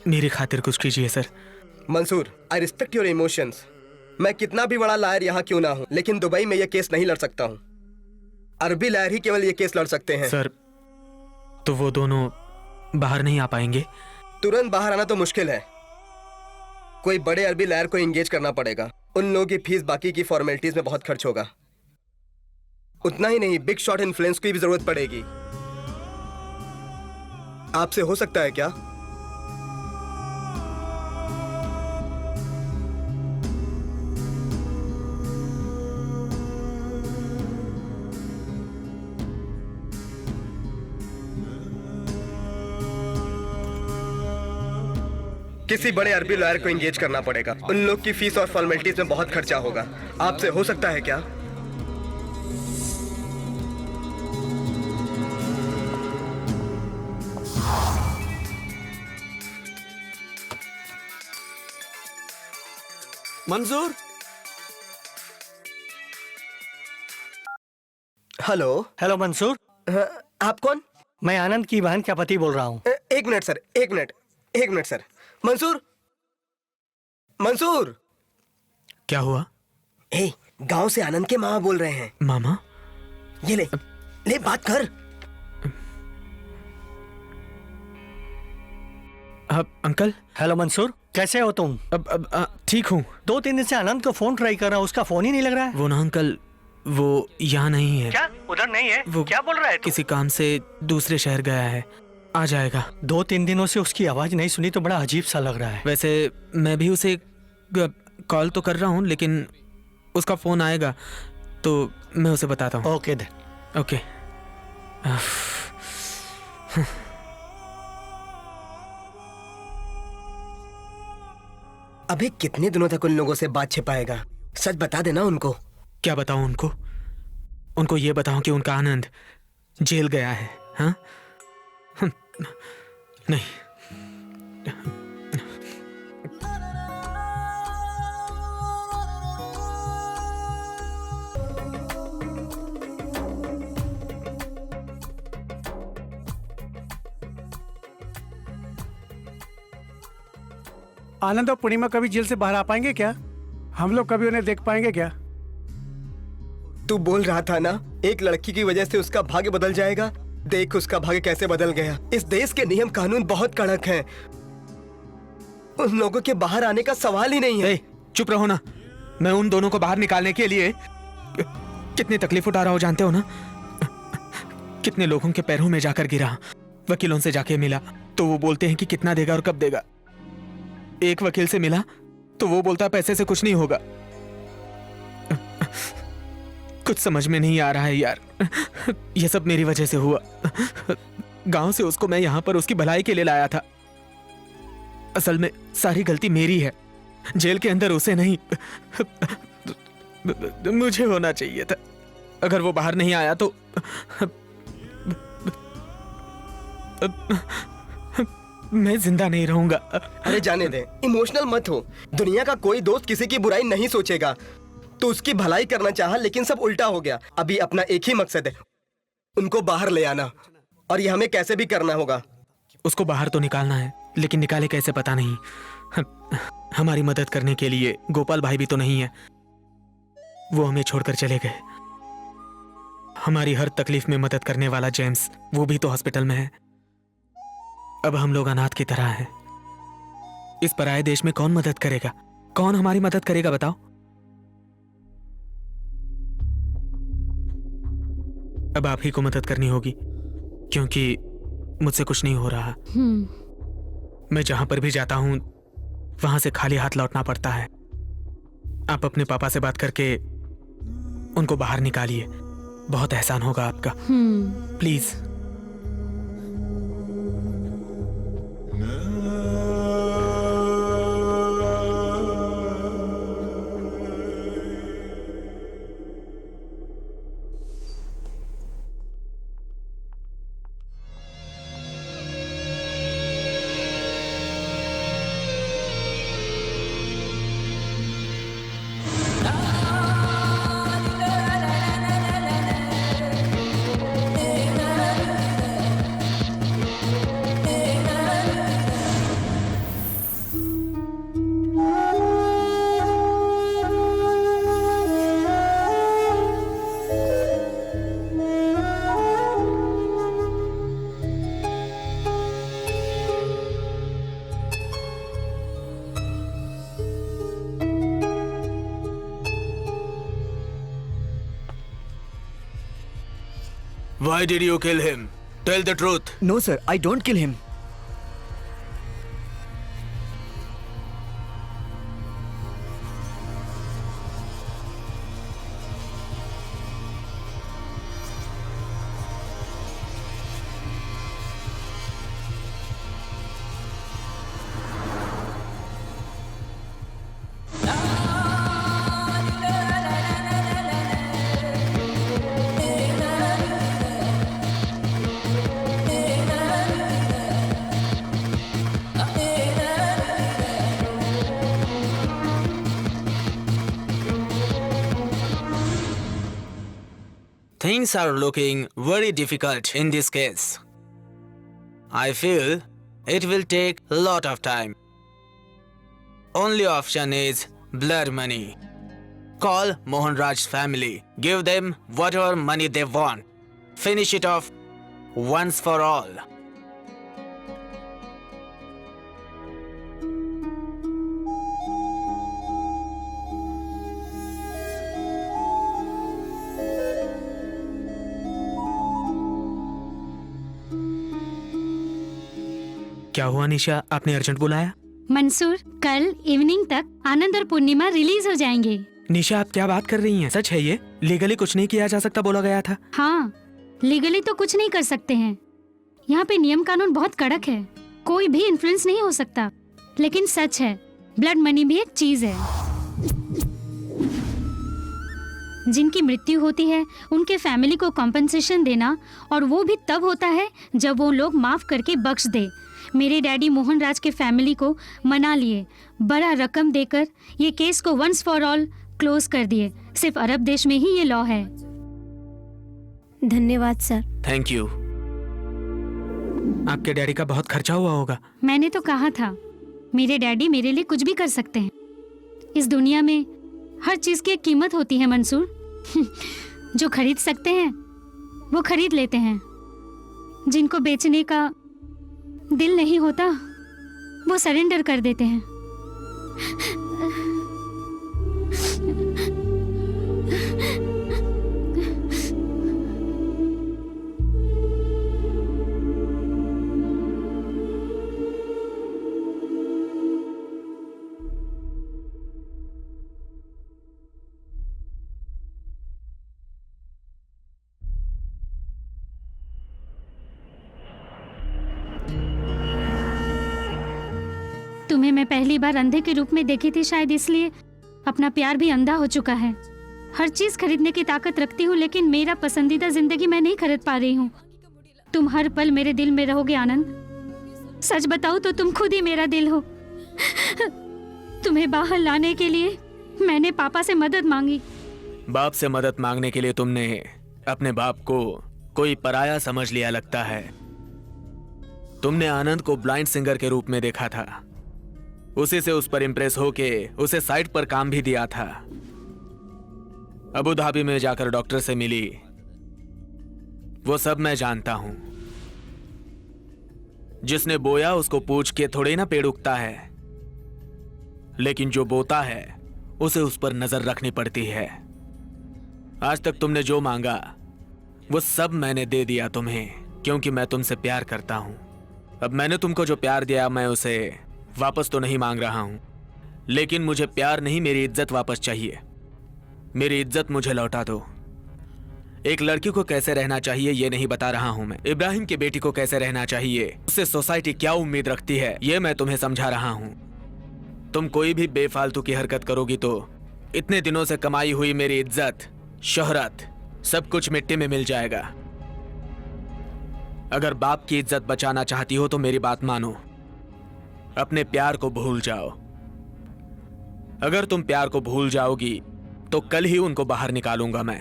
मेरी खातिर कुछ कीजिए sir. Mansoor, I respect your emotions. मैं कितना भी बड़ा लायर यहाँ क्यों ना हूँ, लेकिन दुबई में ये केस नहीं लड़ सकता हूँ। अरबी लायर ही केवल ये केस लड़ सकते हैं। सर, तो वो दोनों बाहर नहीं आ पाएंगे? तुरंत बाहर आना तो मुश्किल है। कोई बड़े अरबी लायर को एंगेज करना पड़ेगा। उन लोगों की फीस बाकी की फॉर्मेलिटीज में बहुत खर्च होगा। उतना ही नहीं, बिग शॉट इन्फ्लुएंस की भी जरूरत पड़ेगी। आपसे हो सकता है क्या? किसी बड़े अरबी लॉयर को एंगेज करना पड़ेगा। उन लोग की फीस और फॉर्मेलिटीज में बहुत खर्चा होगा। आपसे हो सकता है क्या? मंजूर, हेलो। हेलो मंसूर, आप कौन? मैं आनंद की बहन का पति बोल रहा हूँ। एक मिनट सर, एक मिनट सर। मंसूर, मंसूर। क्या हुआ? गांव से आनंद के मामा बोल रहे हैं। मामा? ये ले बात कर। अंकल। हेलो मंसूर, कैसे हो तुम? ठीक हूँ। 2-3 दिन से आनंद को फोन ट्राई कर रहा हूँ, उसका फोन ही नहीं लग रहा है। वो ना अंकल, वो यहाँ नहीं है। क्या उधर नहीं है? वो क्या बोल रहा है तू? किसी काम से दूसरे शहर गया है, आ जाएगा। 2-3 दिनों से उसकी आवाज नहीं सुनी तो बड़ा अजीब सा लग रहा है। वैसे मैं भी उसे कॉल तो कर रहा हूँ, लेकिन उसका फोन आएगा तो मैं उसे बताता हूँ। ओके दे। ओके। अभी कितने दिनों तक उन लोगों से बात छिपाएगा? सच बता देना उनको। क्या बताऊं उनको? उनको ये बताऊं कि उनका आनंद जेल गया है? हाँ? नहीं। आनंद और पूर्णिमा कभी जेल से बाहर आ पाएंगे क्या? हम लोग कभी उन्हें देख पाएंगे क्या? तू बोल रहा था ना, एक लड़की की वजह से उसका भाग्य बदल जाएगा। देख उसका भाग्य कैसे बदल गया। इस देश के नियम कानून बहुत कड़क हैं। उन लोगों के बाहर आने का सवाल ही नहीं है। चुप रहो ना। मैं उन दोनों को बाहर निकालने के लिए कितनी तकलीफ उठा रहा हूं जानते हो ना? कितने लोगों के पैरों में जाकर गिरा, वकीलों से जाके मिला तो वो बोलते हैं कि कितना देगा और कब देगा। एक वकील से मिला तो वो बोलता पैसे से कुछ नहीं होगा। कुछ समझ में नहीं आ रहा है यार। ये सब मेरी वजह से हुआ। गांव से उसको मैं यहां पर उसकी भलाई के लिए लाया था। असल में सारी गलती मेरी है। जेल के अंदर उसे नहीं, मुझे होना चाहिए था। अगर वो बाहर नहीं आया तो मैं जिंदा नहीं रहूंगा। अरे जाने दे, इमोशनल मत हो। दुनिया का कोई दोस्त किसी की बुराई नहीं सोचेगा। तू उसकी भलाई करना चाहा, लेकिन सब उल्टा हो गया। अभी अपना एक ही मकसद है, उनको बाहर ले आना, और ये हमें कैसे भी करना होगा। उसको बाहर तो निकालना है, लेकिन निकाले कैसे पता नहीं। हमारी मदद करने के लिए गोपाल भाई भी तो नहीं है। वो हमें छोड़कर चले गए। हमारी हर तकलीफ में मदद करने वाला जेम्स, वो भी तो हॉस्पिटल में है। अब हम लोग अनाथ की तरह हैं। इस पराये देश में कौन मदद करेगा? कौन हमारी मदद करेगा बताओ? अब आप ही को मदद करनी होगी, क्योंकि मुझसे कुछ नहीं हो रहा। मैं जहां पर भी जाता हूं वहां से खाली हाथ लौटना पड़ता है। आप अपने पापा से बात करके उनको बाहर निकालिए, बहुत एहसान होगा आपका। Please. Why did you kill him? Tell the truth. No sir, I don't kill him. Things are looking very difficult in this case. I feel it will take a lot of time. Only option is blood money. Call Mohanraj's family. Give them whatever money they want. Finish it off once for all. क्या हुआ निशा, आपने urgent बुलाया? मंसूर, कल evening तक आनंद और पूर्णिमा release हो जाएंगे। निशा, आप क्या बात कर रही हैं? सच है ये? लीगली कुछ नहीं किया जा सकता बोला गया था। हाँ, लीगली तो कुछ नहीं कर सकते हैं। यहाँ पे नियम कानून बहुत कड़क है, कोई भी इन्फ्लुएंस नहीं हो सकता। लेकिन सच है, ब्लड मनी भी एक चीज है। जिनकी मृत्यु होती है उनके फैमिली को कॉम्पनसेशन देना, और वो भी तब होता है जब वो लोग माफ करके बख्श दे। मेरे डैडी मोहन राज के फैमिली को मना लिए, बड़ा रकम देकर ये केस को वंस फॉर ऑल क्लोज कर दिए। सिर्फ अरब देश में ही ये लॉ है। धन्यवाद सर। Thank you. आपके डैडी का बहुत खर्चा हुआ होगा। मैंने तो कहा था, मेरे डैडी मेरे लिए कुछ भी कर सकते हैं। इस दुनिया में हर चीज की एक कीमत होती है मंसूर। जो खरीद सकते हैं वो खरीद लेते हैं, जिनको बेचने का दिल नहीं होता वो सरेंडर कर देते हैं। तुम्हें मैं पहली बार अंधे के रूप में देखी थी, शायद इसलिए अपना प्यार भी अंधा हो चुका है। हर चीज खरीदने की ताकत रखती हूँ, लेकिन मेरा पसंदीदा जिंदगी मैं नहीं खरीद पा रही हूँ। तुम हर पल मेरे दिल में रहोगे आनंद। सच बताऊँ तो तुम खुद ही मेरा दिल हो। तुम्हें बाहर लाने के लिए मैंने पापा से मदद मांगी। बाप से मदद मांगने के लिए तुमने अपने बाप को कोई पराया समझ लिया लगता है। तुमने आनंद को ब्लाइंड सिंगर के रूप में देखा था, उसी से उस पर इंप्रेस होके उसे साइट पर काम भी दिया था। अबू धाबी में जाकर डॉक्टर से मिली, वो सब मैं जानता हूं। जिसने बोया उसको पूछ के थोड़े ना पेड़ उगता है, लेकिन जो बोता है उसे उस पर नजर रखनी पड़ती है। आज तक तुमने जो मांगा वो सब मैंने दे दिया तुम्हें, क्योंकि मैं तुमसे प्यार करता हूं। अब मैंने तुमको जो प्यार दिया मैं उसे वापस तो नहीं मांग रहा हूं, लेकिन मुझे प्यार नहीं, मेरी इज्जत वापस चाहिए। मेरी इज्जत मुझे लौटा दो। एक लड़की को कैसे रहना चाहिए ये नहीं बता रहा हूं मैं। इब्राहिम की बेटी को कैसे रहना चाहिए, उससे सोसाइटी क्या उम्मीद रखती है, ये मैं तुम्हें समझा रहा हूं। तुम कोई भी बेफालतू की हरकत करोगी तो इतने दिनों से कमाई हुई मेरी इज्जत, शोहरत, सब कुछ मिट्टी में मिल जाएगा। अगर बाप की इज्जत बचाना चाहती हो तो मेरी बात मानो, अपने प्यार को भूल जाओ। अगर तुम प्यार को भूल जाओगी तो कल ही उनको बाहर निकालूंगा मैं।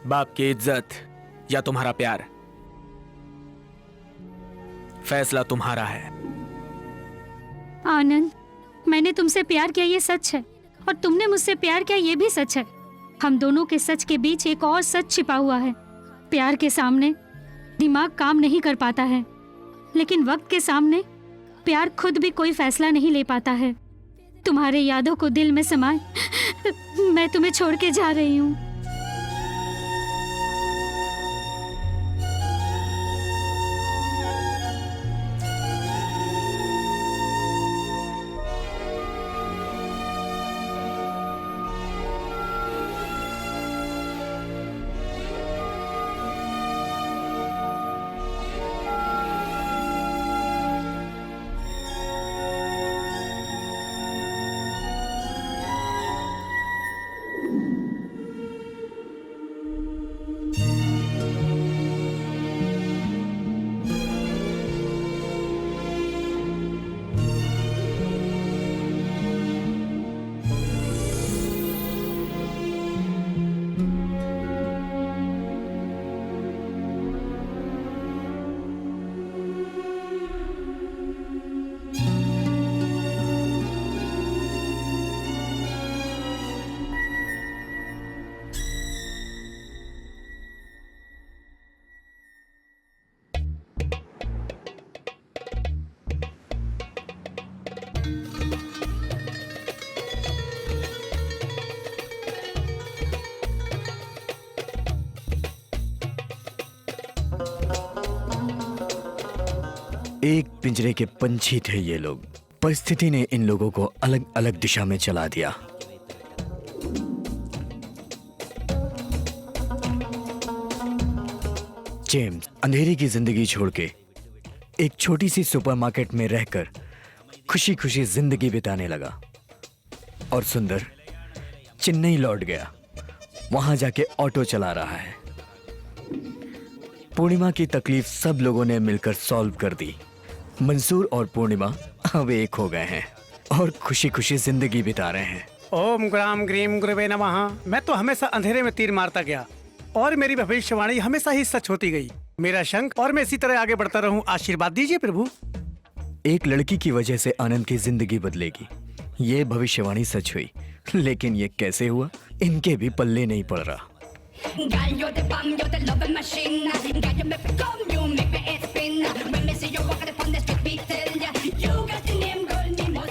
बाप की इज्जत या तुम्हारा प्यार, फैसला तुम्हारा है। आनंद, मैंने तुमसे प्यार किया ये सच है, और तुमने मुझसे प्यार किया ये भी सच है। हम दोनों के सच के बीच एक और सच छिपा हुआ है। प्यार के सामने दिमाग काम नहीं कर पाता है, लेकिन वक्त के सामने प्यार खुद भी कोई फैसला नहीं ले पाता है। तुम्हारे यादों को दिल में समाए मैं तुम्हें छोड़ के जा रही हूँ। एक पिंजरे के पंछी थे ये लोग। परिस्थिति ने इन लोगों को अलग अलग दिशा में चला दिया। जेम्स अंधेरी की जिंदगी छोड़ के एक छोटी सी सुपरमार्केट में रहकर खुशी खुशी जिंदगी बिताने लगा। और सुंदर चेन्नई लौट गया, वहां जाके ऑटो चला रहा है। पूर्णिमा की तकलीफ सब लोगों ने मिलकर सॉल्व कर दी। मंसूर और पूर्णिमा अब एक हो गए हैं और खुशी खुशी जिंदगी बिता रहे हैं। ओम ग्राम ग्रीम गुरुवे नमः। मैं तो हमेशा अंधेरे में तीर मारता गया और मेरी भविष्यवाणी हमेशा ही सच होती गई। मेरा शंख और मैं इसी तरह आगे बढ़ता रहूं। आशीर्वाद दीजिए प्रभु। एक लड़की की वजह से आनंद की जिंदगी बदलेगी, ये भविष्यवाणी सच हुई। लेकिन ये कैसे हुआ, इनके भी पल्ले नहीं पड़ रहा।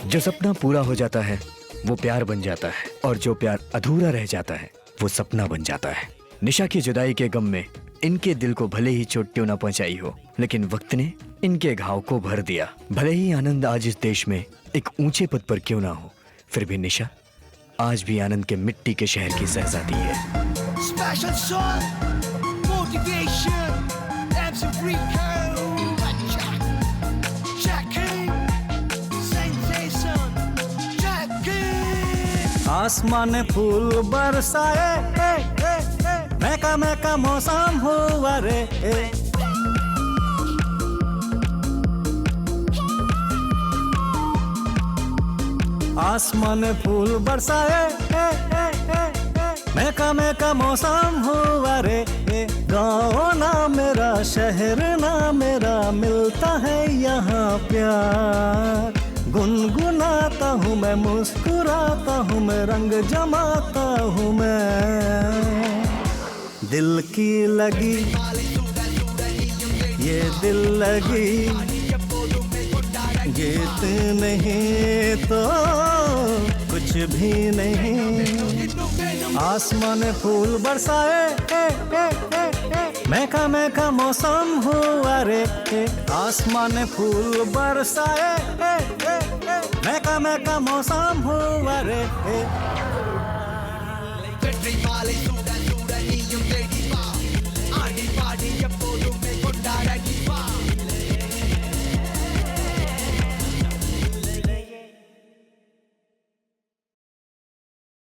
जो सपना पूरा हो जाता है वो प्यार बन जाता है, और जो प्यार अधूरा रह जाता है वो सपना बन जाता है। निशा की जुदाई के गम में इनके दिल को भले ही चोट क्यों न पहुंचाई हो, लेकिन वक्त ने इनके घाव को भर दिया। भले ही आनंद आज इस देश में एक ऊंचे पद पर क्यों ना हो, फिर भी निशा आज भी आनंद के मिट्टी के शहर की शहजादी है। Special song, motivation, and some free आसमान फूल बरसाए, महका महका मौसम हुआ रे। आसमान फूल बरसाए, महका महका मौसम हुआ रे। गाँव ना मेरा, शहर ना मेरा, मिलता है यहाँ प्यार। गुनगुनाता हूँ मैं, मुस्कुराता हूँ मैं, रंग जमाता हूँ मैं। दिल की लगी ये दिल लगी, गीत नहीं तो कुछ भी नहीं। आसमान फूल बरसाए, महका महका मौसम हुआ रे। आसमान फूल बरसाए, महका महका मौसम हुआ रे।